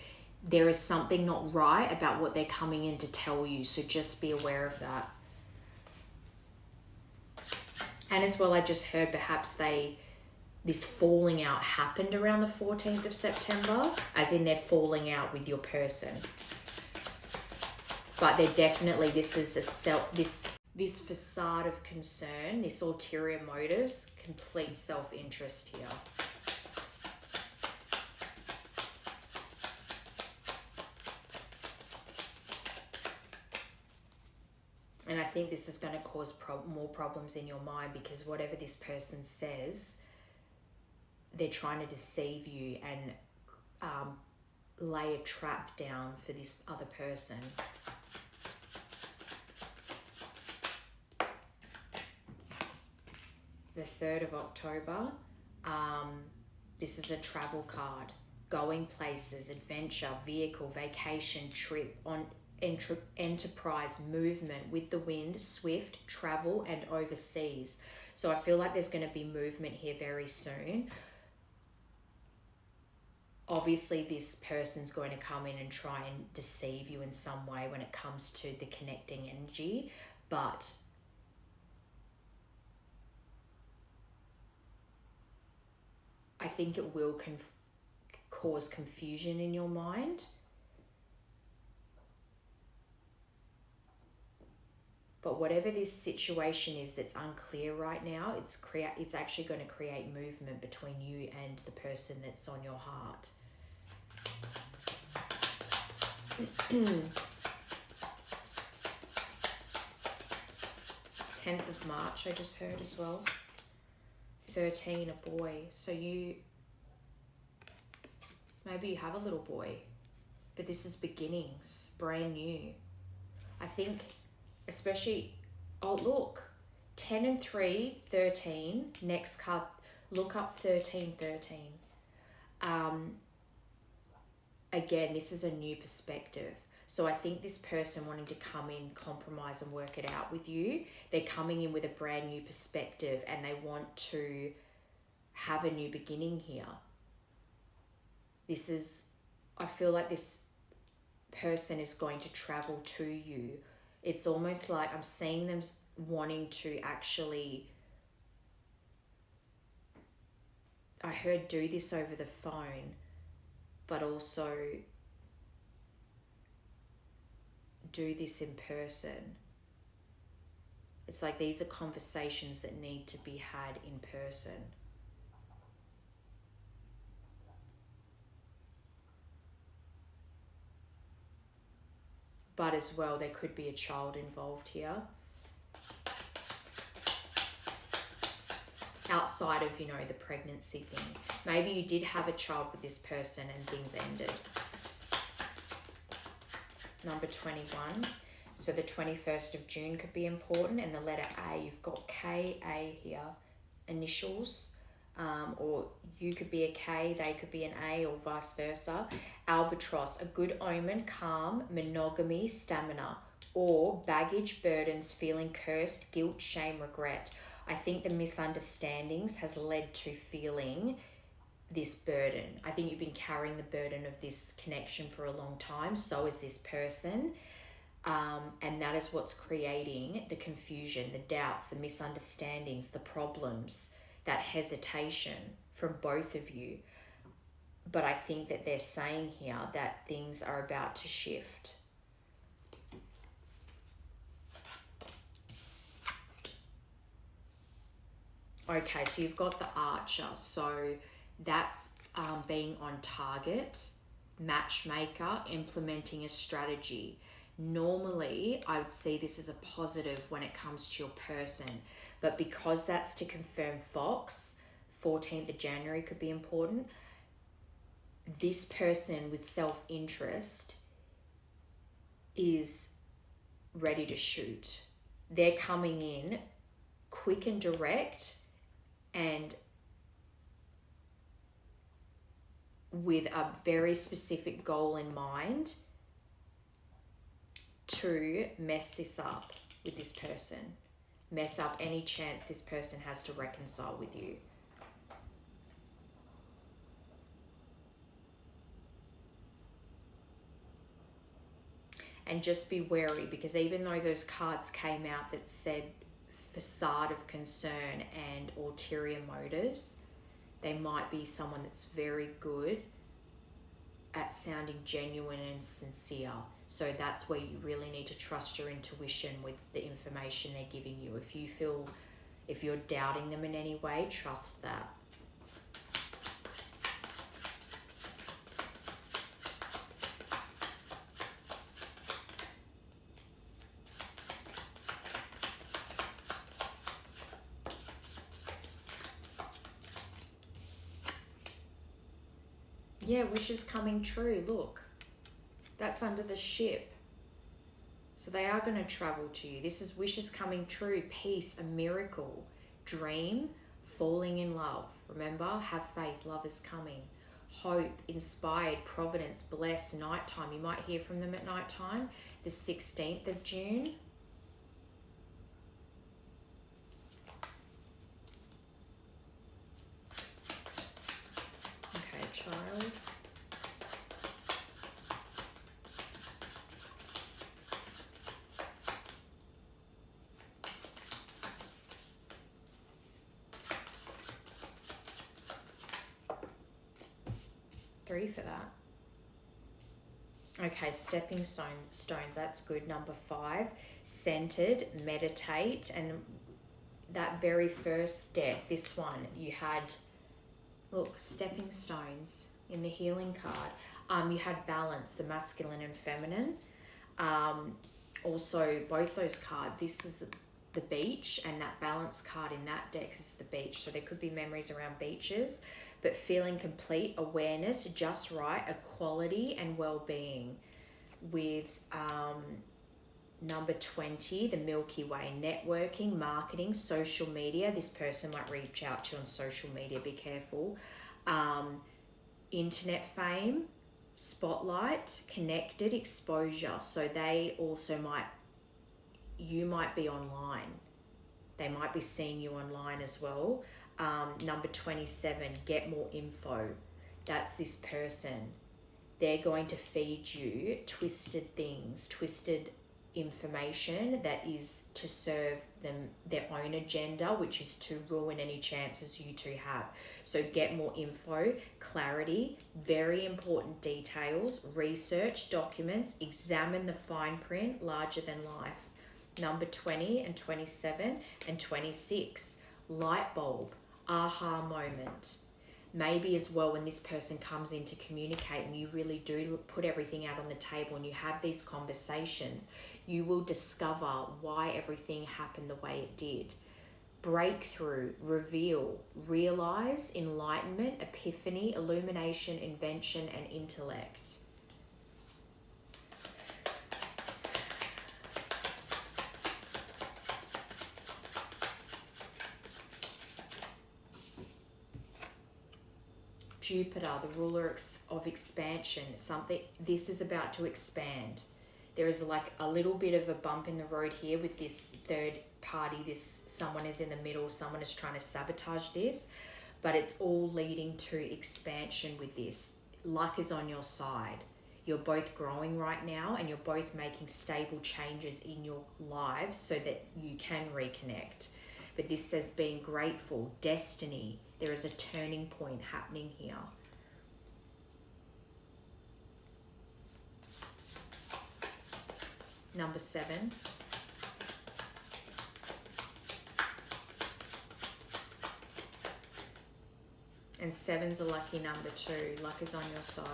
there is something not right about what they're coming in to tell you, so just be aware of that. And as well, I just heard perhaps they this falling out happened around the 14th of September, as in they're falling out with your person. But they're definitely, this is this facade of concern, this ulterior motives, complete self-interest here. And I think this is going to cause more problems in your mind, because whatever this person says, they're trying to deceive you and lay a trap down for this other person. The 3rd of October, this is a travel card. Going places, adventure, vehicle, vacation, trip, on enterprise, movement with the wind, swift, travel, and overseas. So I feel like there's going to be movement here very soon. Obviously, this person's going to come in and try and deceive you in some way when it comes to the connecting energy, but I think it will cause confusion in your mind. But whatever this situation is that's unclear right now, it's actually going to create movement between you and the person that's on your heart. 10th of March, I just heard as well. 13, a boy. So maybe you have a little boy, but this is beginnings, brand new. I think, especially, oh look, 10 and 3, 13, next card, look up 13, 13. Again, this is a new perspective. So I think this person wanting to come in, compromise and work it out with you, they're coming in with a brand new perspective and they want to have a new beginning here. I feel like this person is going to travel to you. It's almost like I'm seeing them wanting to actually, I heard do this over the phone, but also do this in person. It's like these are conversations that need to be had in person. But as well, there could be a child involved here. Outside of, the pregnancy thing. Maybe you did have a child with this person and things ended. Number 21. So the 21st of June could be important. And the letter A, you've got K-A here. Initials. Or you could be a K, they could be an A, or vice versa. Albatross, a good omen, calm, monogamy, stamina. Or baggage, burdens, feeling cursed, guilt, shame, regret. I think the misunderstandings has led to feeling this burden. I think you've been carrying the burden of this connection for a long time. So is this person. And that is what's creating the confusion, the doubts, the misunderstandings, the problems, that hesitation from both of you. But I think that they're saying here that things are about to shift. Okay, so you've got the Archer. So that's being on target, matchmaker, implementing a strategy. Normally, I would see this as a positive when it comes to your person. But because that's to confirm Fox, 14th of January could be important. This person with self-interest is ready to shoot. They're coming in quick and direct and with a very specific goal in mind to mess this up with this person. Mess up any chance this person has to reconcile with you. And just be wary, because even though those cards came out that said facade of concern and ulterior motives, They might be someone that's very good at sounding genuine and sincere. So that's where you really need to trust your intuition with the information they're giving you. If you're doubting them in any way, trust that. Yeah, wishes coming true. Look, that's under the ship. So they are going to travel to you. This is wishes coming true, peace, a miracle, dream, falling in love. Remember, have faith, love is coming. Hope, inspired, providence, blessed, nighttime. You might hear from them at nighttime, the 16th of June. Okay, child. Three for that. Okay, stepping stones, that's good. Number 5, centered, meditate. And that very first deck, this one, you had, look, stepping stones in the healing card. You had balance, the masculine and feminine. Also, both those cards, this is the beach, and that balance card in that deck is the beach. So there could be memories around beaches, but feeling complete, awareness, just right, equality and well-being. With number 20, the Milky Way, networking, marketing, social media. This person might reach out to you on social media, be careful. Internet fame, spotlight, connected, exposure. So they also you might be online. They might be seeing you online as well. Number 27, get more info. That's this person. They're going to feed you twisted things, twisted information that is to serve them their own agenda, which is to ruin any chances you two have. So get more info, clarity, very important details, research, documents, examine the fine print, larger than life. Number 20 and 27 and 26, light bulb, aha moment. Maybe as well, when this person comes in to communicate and you really do put everything out on the table and you have these conversations, you will discover why everything happened the way it did. Breakthrough, reveal, realize, enlightenment, epiphany, illumination, invention, and intellect. Jupiter, the ruler of expansion, this is about to expand. There is like a little bit of a bump in the road here with this third party. Someone is in the middle, someone is trying to sabotage this, but it's all leading to expansion with this. Luck is on your side. You're both growing right now and you're both making stable changes in your lives so that you can reconnect. But this says being grateful, destiny. There is a turning point happening here. Number 7. And 7's a lucky number too. Luck is on your side.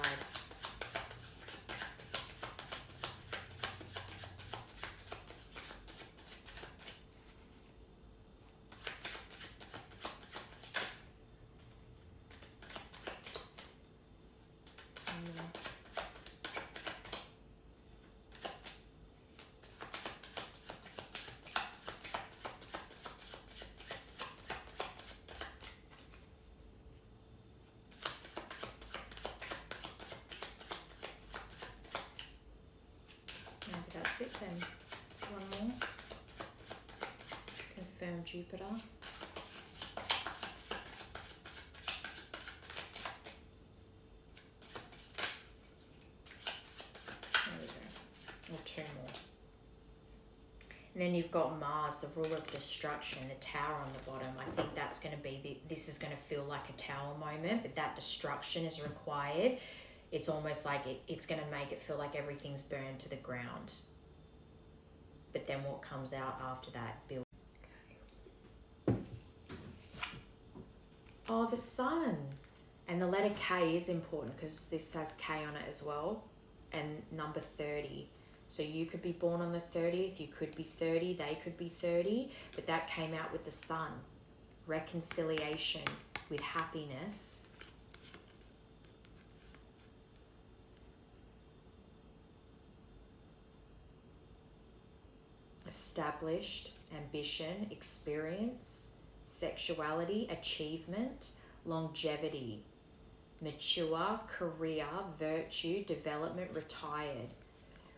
That's it then. One more. Confirm Jupiter. There we go. Or 2 more. And then you've got Mars, the ruler of destruction, the tower on the bottom. I think that's going to be, this is going to feel like a tower moment, but that destruction is required. It's almost like it's going to make it feel like everything's burned to the ground. But then what comes out after that? Build. Okay. Oh, the sun. And the letter K is important because this has K on it as well. And number 30. So you could be born on the 30th, you could be 30, they could be 30, but that came out with the sun. Reconciliation with happiness. Established, ambition, experience, sexuality, achievement, longevity, mature, career, virtue, development, retired.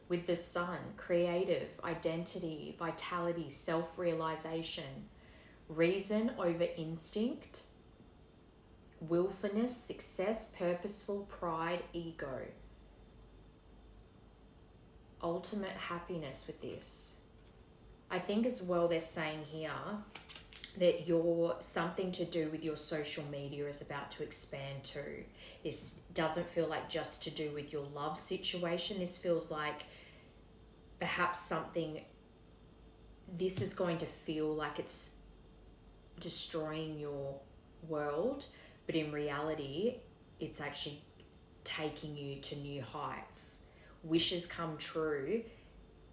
With the sun, creative, identity, vitality, self-realization, reason over instinct, willfulness, success, purposeful, pride, ego. Ultimate happiness with this. I think as well they're saying here that something to do with your social media is about to expand too. This doesn't feel like just to do with your love situation. This feels like perhaps something, this is going to feel like it's destroying your world, but in reality, it's actually taking you to new heights. Wishes come true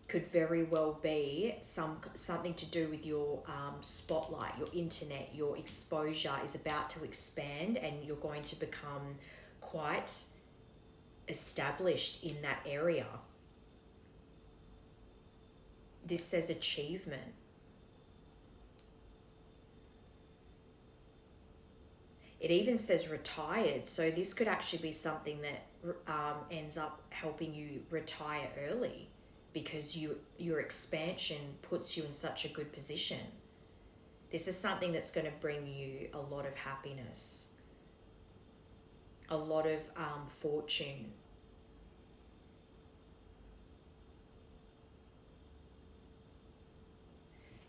could very well be something to do with your spotlight, your internet, your exposure is about to expand and you're going to become quite established in that area. This says achievement. It even says retired. So this could actually be something that ends up helping you retire early because your expansion puts you in such a good position. This is something that's going to bring you a lot of happiness, a lot of fortune.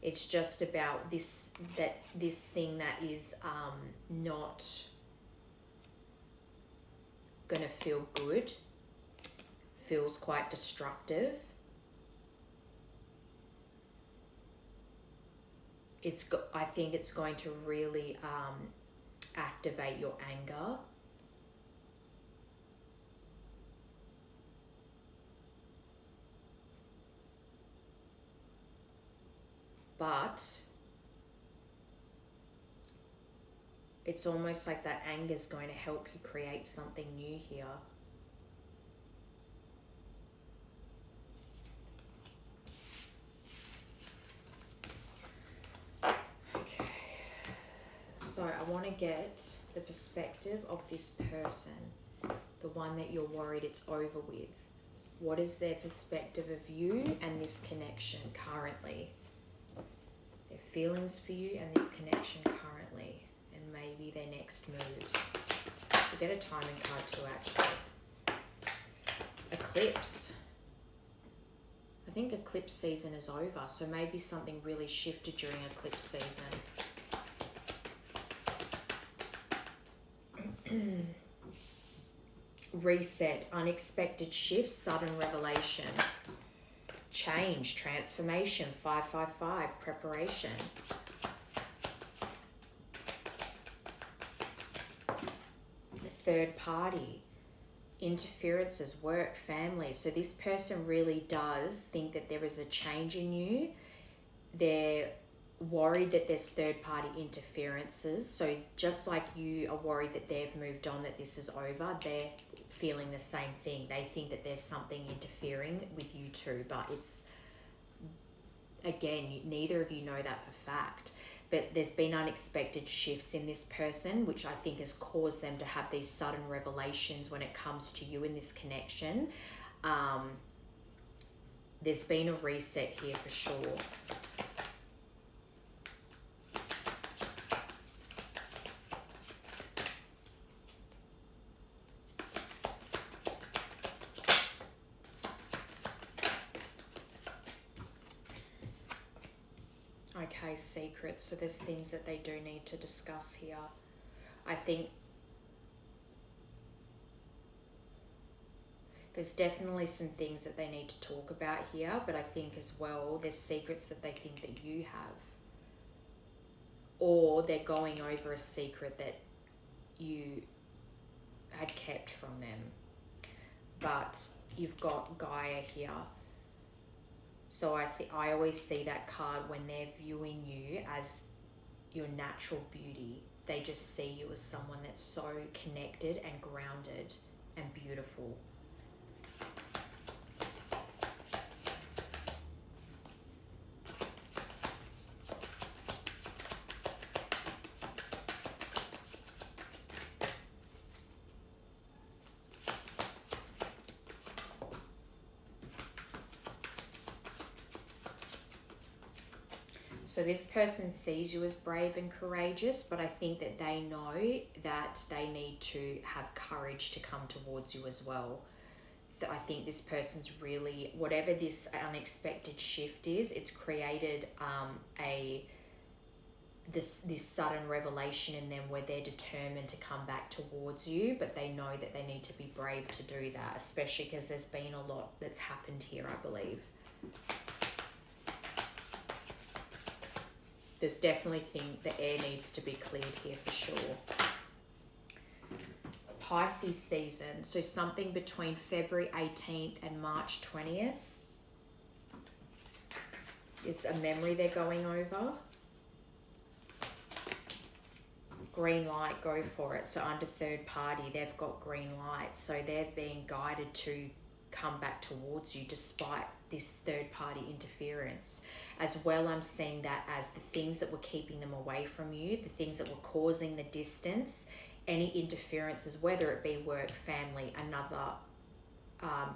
It's just about this thing that is not gonna feel good, feels quite destructive. I think it's going to really activate your anger. But it's almost like that anger is going to help you create something new here. Okay. So I want to get the perspective of this person, the one that you're worried it's over with. What is their perspective of you and this connection currently? Their feelings for you and this connection currently, and maybe their next moves. We get a timing card too, actually. Eclipse. I think eclipse season is over, so maybe something really shifted during eclipse season. Reset, unexpected shifts, sudden revelation. Change, transformation, 555, preparation. The third party, interferences, work, family. So this person really does think that there is a change in you. They're worried that there's third party interferences. So just like you are worried that they've moved on, that this is over, they're feeling the same thing. They think that there's something interfering with you too, but it's, again, neither of you know that for fact, but there's been unexpected shifts in this person, which I think has caused them to have these sudden revelations when it comes to you in this connection. There's been a reset here for sure. Okay, secrets. So there's things that they do need to discuss here. I think there's definitely some things that they need to talk about here, but I think as well there's secrets that they think that you have. Or they're going over a secret that you had kept from them. But you've got Gaia here. So I always see that card when they're viewing you as your natural beauty. They just see you as someone that's so connected and grounded and beautiful. So this person sees you as brave and courageous, but I think that they know that they need to have courage to come towards you as well. I think this person's really, whatever this unexpected shift is, it's created this sudden revelation in them where they're determined to come back towards you, but they know that they need to be brave to do that, especially because there's been a lot that's happened here, I believe. There's definitely the air needs to be cleared here for sure. Pisces season, so something between February 18th and March 20th is a memory they're going over. Green light, go for it. So under third party, they've got green light. So they're being guided to come back towards you despite this third party interference. As well, I'm seeing that as the things that were keeping them away from you, the things that were causing the distance, any interferences, whether it be work, family, another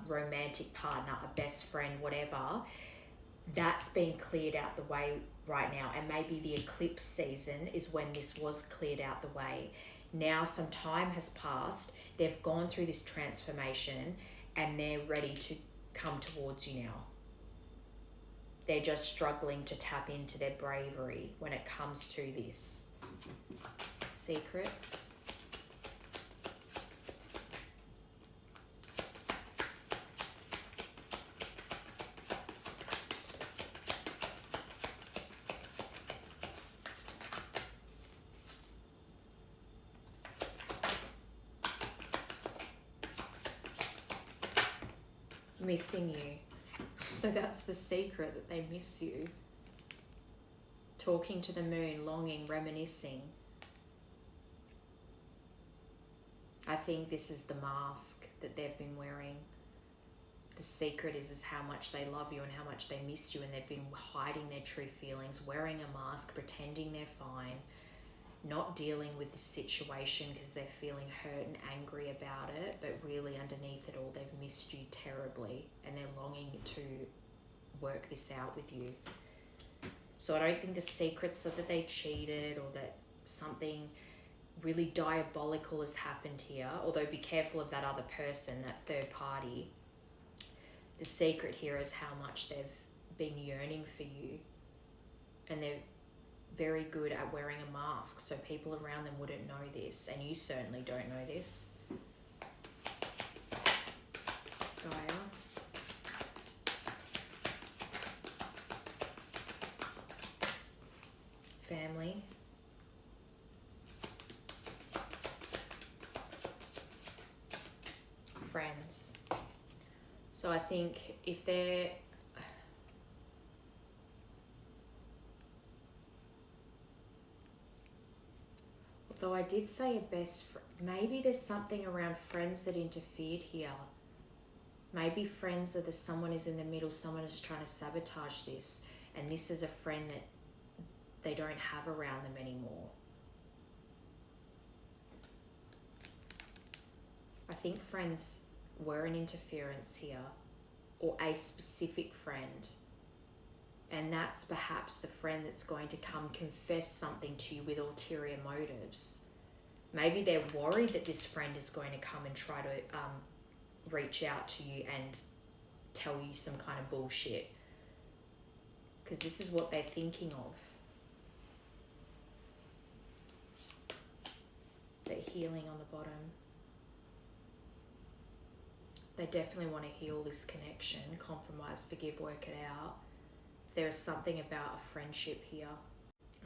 romantic partner, a best friend, whatever, that's being cleared out the way right now. And maybe the eclipse season is when this was cleared out the way. Now some time has passed, they've gone through this transformation and they're ready to come towards you now. They're just struggling to tap into their bravery when it comes to this. Secrets. Missing you. So that's the secret, that they miss you. Talking to the moon, longing, reminiscing. I think this is the mask that they've been wearing. The secret is how much they love you and how much they miss you, and they've been hiding their true feelings, wearing a mask, pretending they're fine, not dealing with the situation because they're feeling hurt and angry about it, but really underneath it all, they've missed you terribly and they're longing to work this out with you. So I don't think the secrets are that they cheated or that something really diabolical has happened here, although be careful of that other person, that third party. The secret here is how much they've been yearning for you, and they're very good at wearing a mask, so people around them wouldn't know this, and you certainly don't know this. Gaia. Family. Friends. So I think if they're though I did say a best friend, maybe there's something around friends that interfered here. Maybe friends are someone is in the middle, someone is trying to sabotage this, and this is a friend that they don't have around them anymore. I think friends were an interference here, or a specific friend. And that's perhaps the friend that's going to come confess something to you with ulterior motives. Maybe they're worried that this friend is going to come and try to reach out to you and tell you some kind of bullshit. Because this is what they're thinking of. but healing on the bottom. They definitely want to heal this connection, compromise, forgive, work it out. There's something about a friendship here.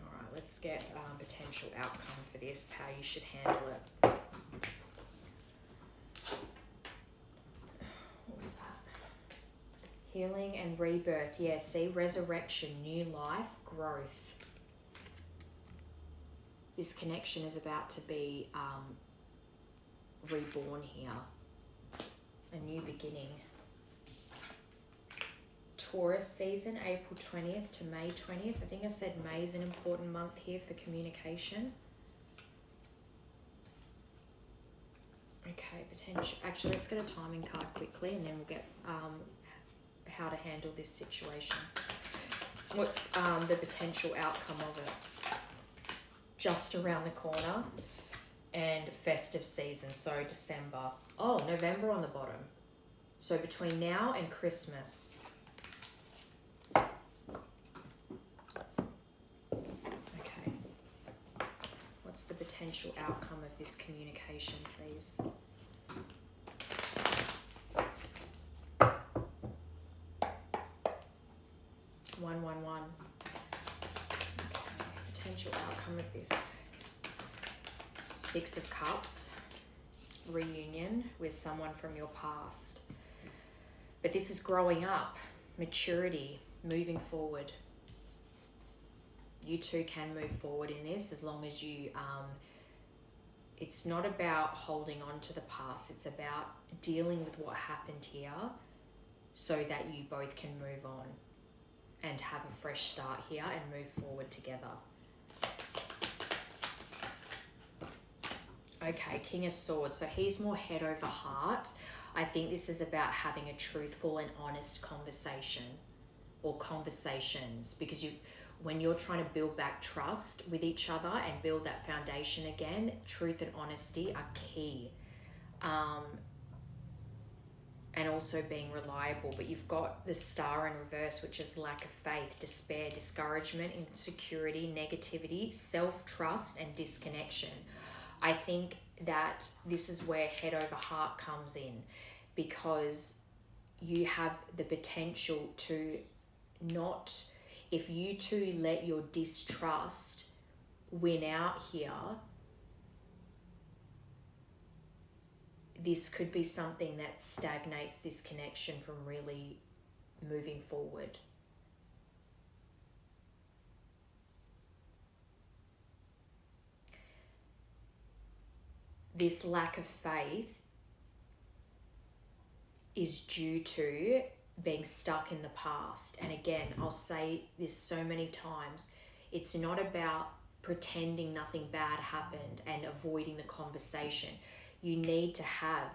All right, let's get potential outcome for this, how you should handle it. What was that? Healing and rebirth. Yeah, see, resurrection, new life, growth. This connection is about to be reborn here. A new beginning. Taurus season, April 20th to May 20th. I think I said May is an important month here for communication. Okay, potential. Actually, let's get a timing card quickly and then we'll get how to handle this situation. What's the potential outcome of it? Just around the corner. And festive season, so December. Oh, November on the bottom. So between now and Christmas. Okay. What's the potential outcome of this communication, please? One. Okay. Potential outcome of this. Six of Cups, reunion with someone from your past. But this is growing up, maturity, moving forward. You two can move forward in this as long as you, it's not about holding on to the past. It's about dealing with what happened here so that you both can move on and have a fresh start here and move forward together. Okay, King of Swords. So he's more head over heart. I think this is about having a truthful and honest conversation or conversations, because when you're trying to build back trust with each other and build that foundation again, truth and honesty are key. And also being reliable. But you've got the Star in reverse, which is lack of faith, despair, discouragement, insecurity, negativity, self-trust, and disconnection. I think that this is where head over heart comes in, because you have the potential to not, if you two let your distrust win out here, this could be something that stagnates this connection from really moving forward. This lack of faith is due to being stuck in the past. And again, I'll say this so many times, it's not about pretending nothing bad happened and avoiding the conversation. You need to have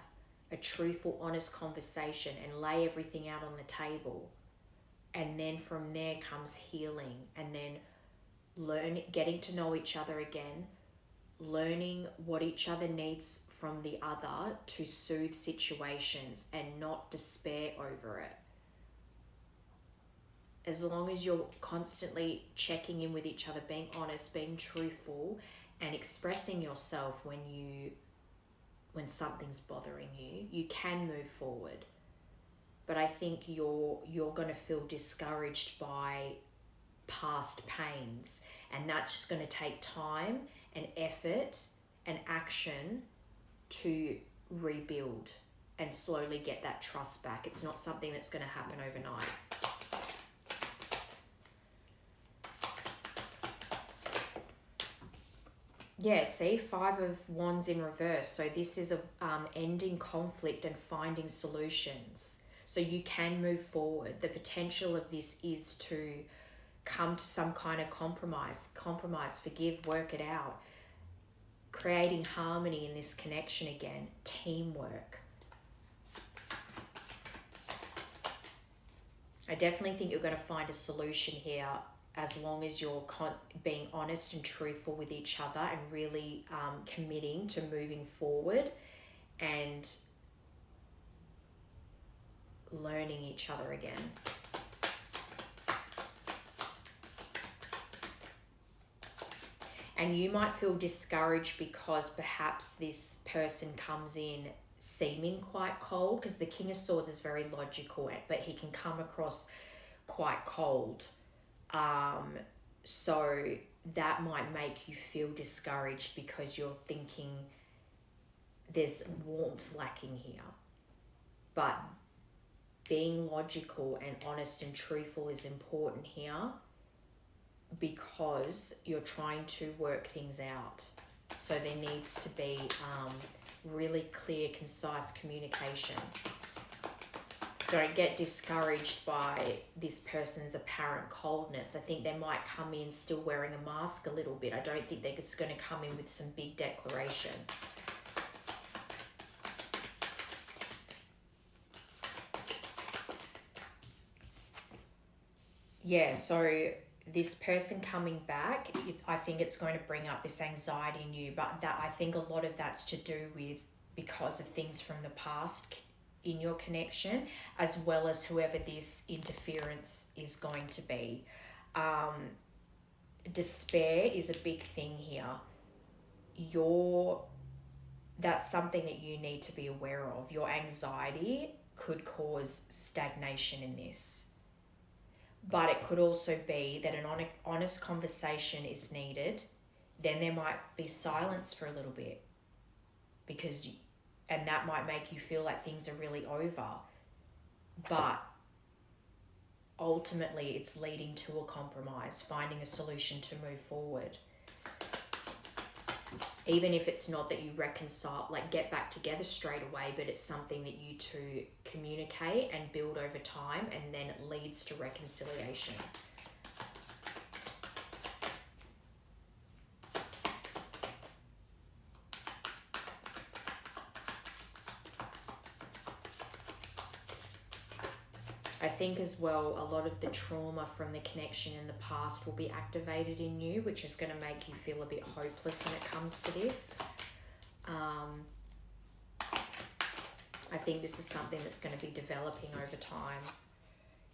a truthful, honest conversation and lay everything out on the table. And then from there comes healing, and then getting to know each other again, learning what each other needs from the other to soothe situations and not despair over it. As long as you're constantly checking in with each other, being honest, being truthful, and expressing yourself when something's bothering you, you can move forward. But I think you're going to feel discouraged by past pains, and that's just going to take time and effort and action to rebuild and slowly get that trust back. It's not something that's going to happen overnight. Yeah, see, 5 of Wands in reverse. So this is ending conflict and finding solutions. So you can move forward. The potential of this is to come to some kind of compromise, forgive, work it out, creating harmony in this connection again, teamwork. I definitely think you're going to find a solution here as long as you're being honest and truthful with each other and really committing to moving forward and learning each other again. And you might feel discouraged because perhaps this person comes in seeming quite cold, because the King of Swords is very logical, but he can come across quite cold. So that might make you feel discouraged because you're thinking there's warmth lacking here. But being logical and honest and truthful is important here, because you're trying to work things out. So there needs to be really clear, concise communication. Don't get discouraged by this person's apparent coldness. I think they might come in still wearing a mask a little bit. I don't think they're just going to come in with some big declaration. Yeah, so this person coming back, I think it's going to bring up this anxiety in you, but that I think a lot of that's to do with because of things from the past in your connection, as well as whoever this interference is going to be. Despair is a big thing here. That's something that you need to be aware of. Your anxiety could cause stagnation in this. But it could also be that an honest conversation is needed. Then there might be silence for a little bit, and that might make you feel like things are really over. But ultimately, it's leading to a compromise, finding a solution to move forward. Even if it's not that you reconcile, like get back together straight away, but it's something that you two communicate and build over time, and then it leads to reconciliation. I think as well, a lot of the trauma from the connection in the past will be activated in you, which is going to make you feel a bit hopeless when it comes to this. I think this is something that's going to be developing over time.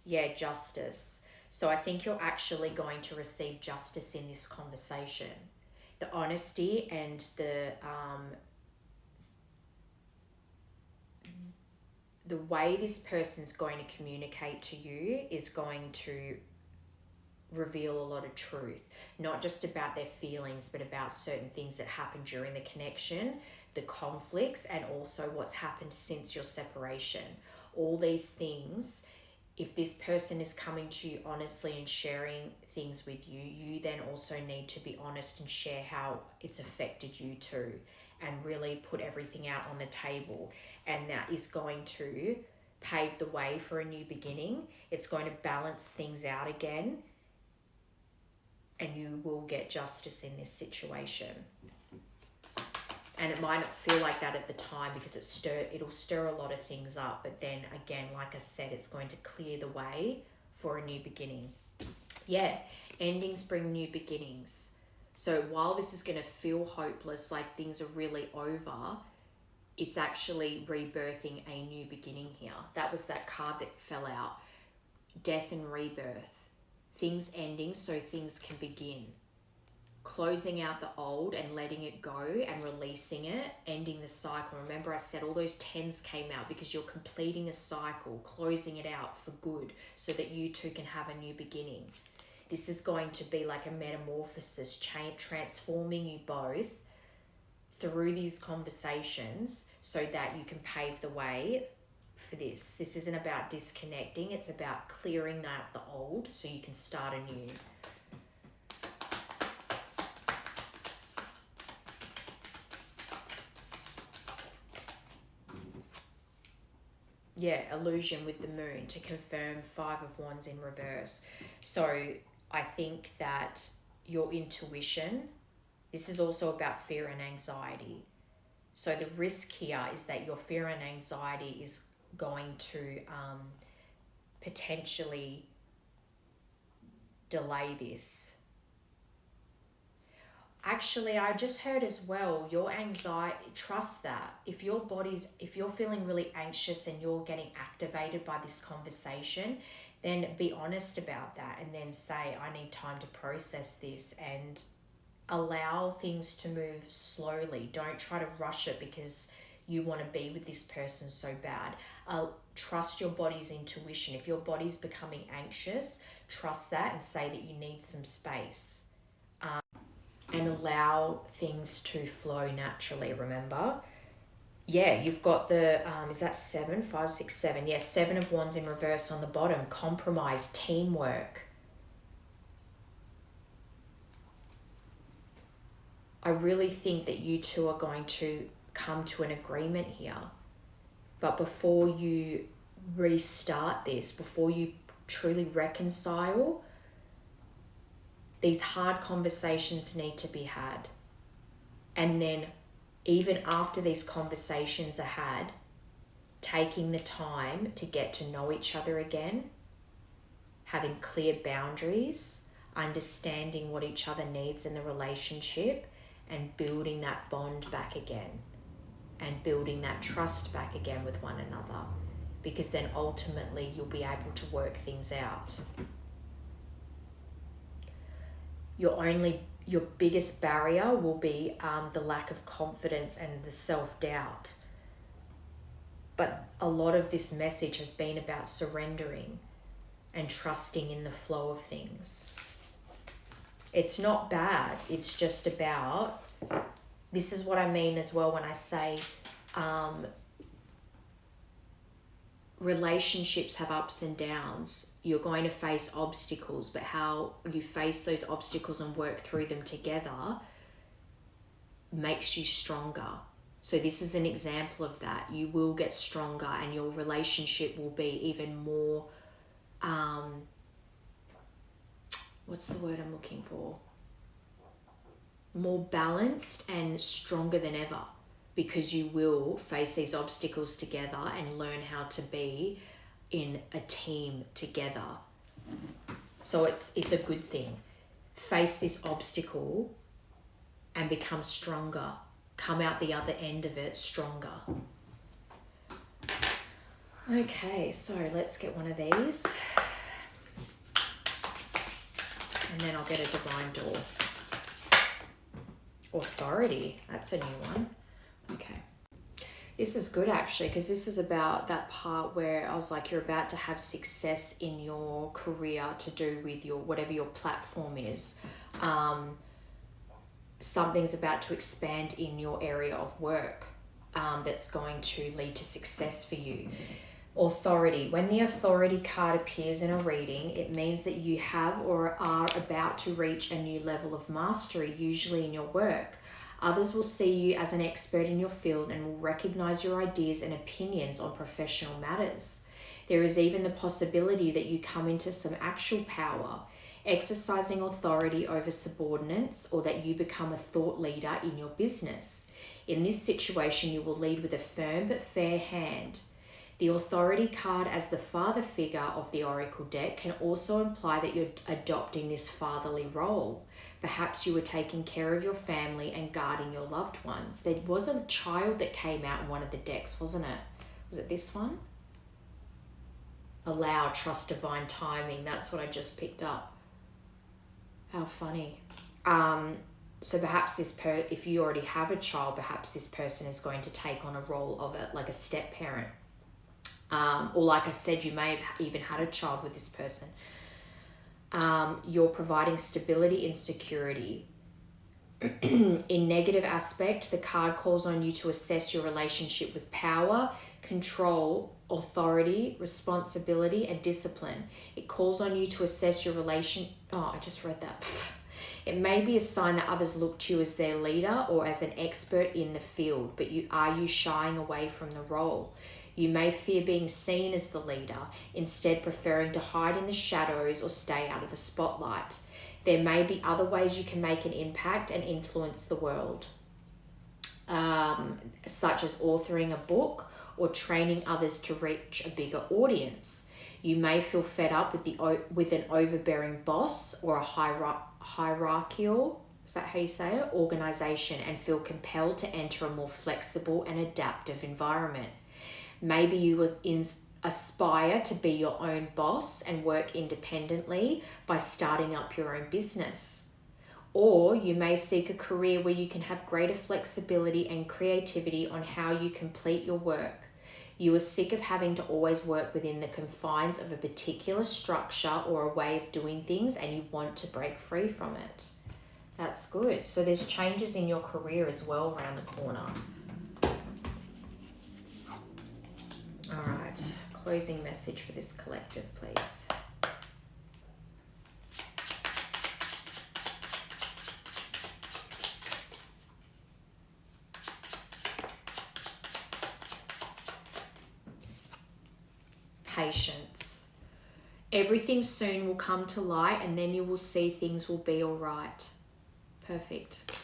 Yeah, justice. So I think you're actually going to receive justice in this conversation. The honesty and the way this person's going to communicate to you is going to reveal a lot of truth, not just about their feelings, but about certain things that happened during the connection, the conflicts, and also what's happened since your separation. All these things, if this person is coming to you honestly and sharing things with you, you then also need to be honest and share how it's affected you too, and really put everything out on the table. And that is going to pave the way for a new beginning. It's going to balance things out again, and you will get justice in this situation. And it might not feel like that at the time because it'll stir a lot of things up, but then again, like I said, it's going to clear the way for a new beginning. Yeah, endings bring new beginnings. So while this is going to feel hopeless, like things are really over, it's actually rebirthing a new beginning here. That was that card that fell out. Death and rebirth. Things ending so things can begin. Closing out the old and letting it go and releasing it, ending the cycle. Remember I said all those 10s came out because you're completing a cycle, closing it out for good so that you two can have a new beginning. This is going to be like a metamorphosis, transforming you both through these conversations so that you can pave the way for this. This isn't about disconnecting, it's about clearing out the old so you can start anew. Yeah, illusion with the moon to confirm 5 of Wands in reverse. So I think that your intuition, this is also about fear and anxiety. So the risk here is that your fear and anxiety is going to potentially delay this. Actually, I just heard as well, your anxiety, trust that. If you're feeling really anxious and you're getting activated by this conversation, then be honest about that and then say, I need time to process this and allow things to move slowly. Don't try to rush it because you want to be with this person so bad. Trust your body's intuition. If your body's becoming anxious, trust that and say that you need some space. And allow things to flow naturally, remember? Yeah, you've got the, is that 7? 5, 6, 7. Yeah, 7 of Wands in reverse on the bottom. Compromise, teamwork. I really think that you two are going to come to an agreement here. But before you restart this, before you truly reconcile, these hard conversations need to be had. And then even after these conversations are had, taking the time to get to know each other again, having clear boundaries, understanding what each other needs in the relationship, and building that bond back again, and building that trust back again with one another, because then ultimately you'll be able to work things out. Your biggest barrier will be the lack of confidence and the self-doubt. But a lot of this message has been about surrendering and trusting in the flow of things. It's not bad. It's just about, this is what I mean as well when I say relationships have ups and downs. You're going to face obstacles, but how you face those obstacles and work through them together makes you stronger. So this is an example of that. You will get stronger and your relationship will be even more, what's the word I'm looking for? More balanced and stronger than ever, because you will face these obstacles together and learn how to be in a team together. So it's a good thing. Face this obstacle and become stronger. Come out the other end of it stronger. Okay, so let's get one of these. And then I'll get a divine door. Authority, that's a new one. Okay. This is good actually, because this is about that part where I was like, you're about to have success in your career to do with your, whatever your platform is. Something's about to expand in your area of work that's going to lead to success for you. Authority. When the authority card appears in a reading, it means that you have or are about to reach a new level of mastery, usually in your work. Others will see you as an expert in your field and will recognize your ideas and opinions on professional matters. There is even the possibility that you come into some actual power, exercising authority over subordinates, or that you become a thought leader in your business. In this situation, you will lead with a firm but fair hand. The authority card as the father figure of the oracle deck can also imply that you're adopting this fatherly role. Perhaps you were taking care of your family and guarding your loved ones. There was a child that came out in one of the decks, wasn't it? Was it this one? Allow, trust divine timing. That's what I just picked up. How funny. So perhaps if you already have a child, perhaps this person is going to take on a role of like a step parent. Or like I said, you may have even had a child with this person. You're providing stability and security. In negative aspect, the card calls on you to assess your relationship with power, control, authority, responsibility, and discipline. It calls on you to assess your relation. Oh, I just read that. It may be a sign that others look to you as their leader or as an expert in the field, but are you shying away from the role? You may fear being seen as the leader, instead preferring to hide in the shadows or stay out of the spotlight. There may be other ways you can make an impact and influence the world, such as authoring a book or training others to reach a bigger audience. You may feel fed up with an overbearing boss or a hierarchical, is that how you say it, organization, and feel compelled to enter a more flexible and adaptive environment. Maybe you aspire to be your own boss and work independently by starting up your own business. Or you may seek a career where you can have greater flexibility and creativity on how you complete your work. You are sick of having to always work within the confines of a particular structure or a way of doing things, and you want to break free from it. That's good. So there's changes in your career as well around the corner. All right, closing message for this collective, please. Patience. Everything soon will come to light, and then you will see things will be all right. Perfect.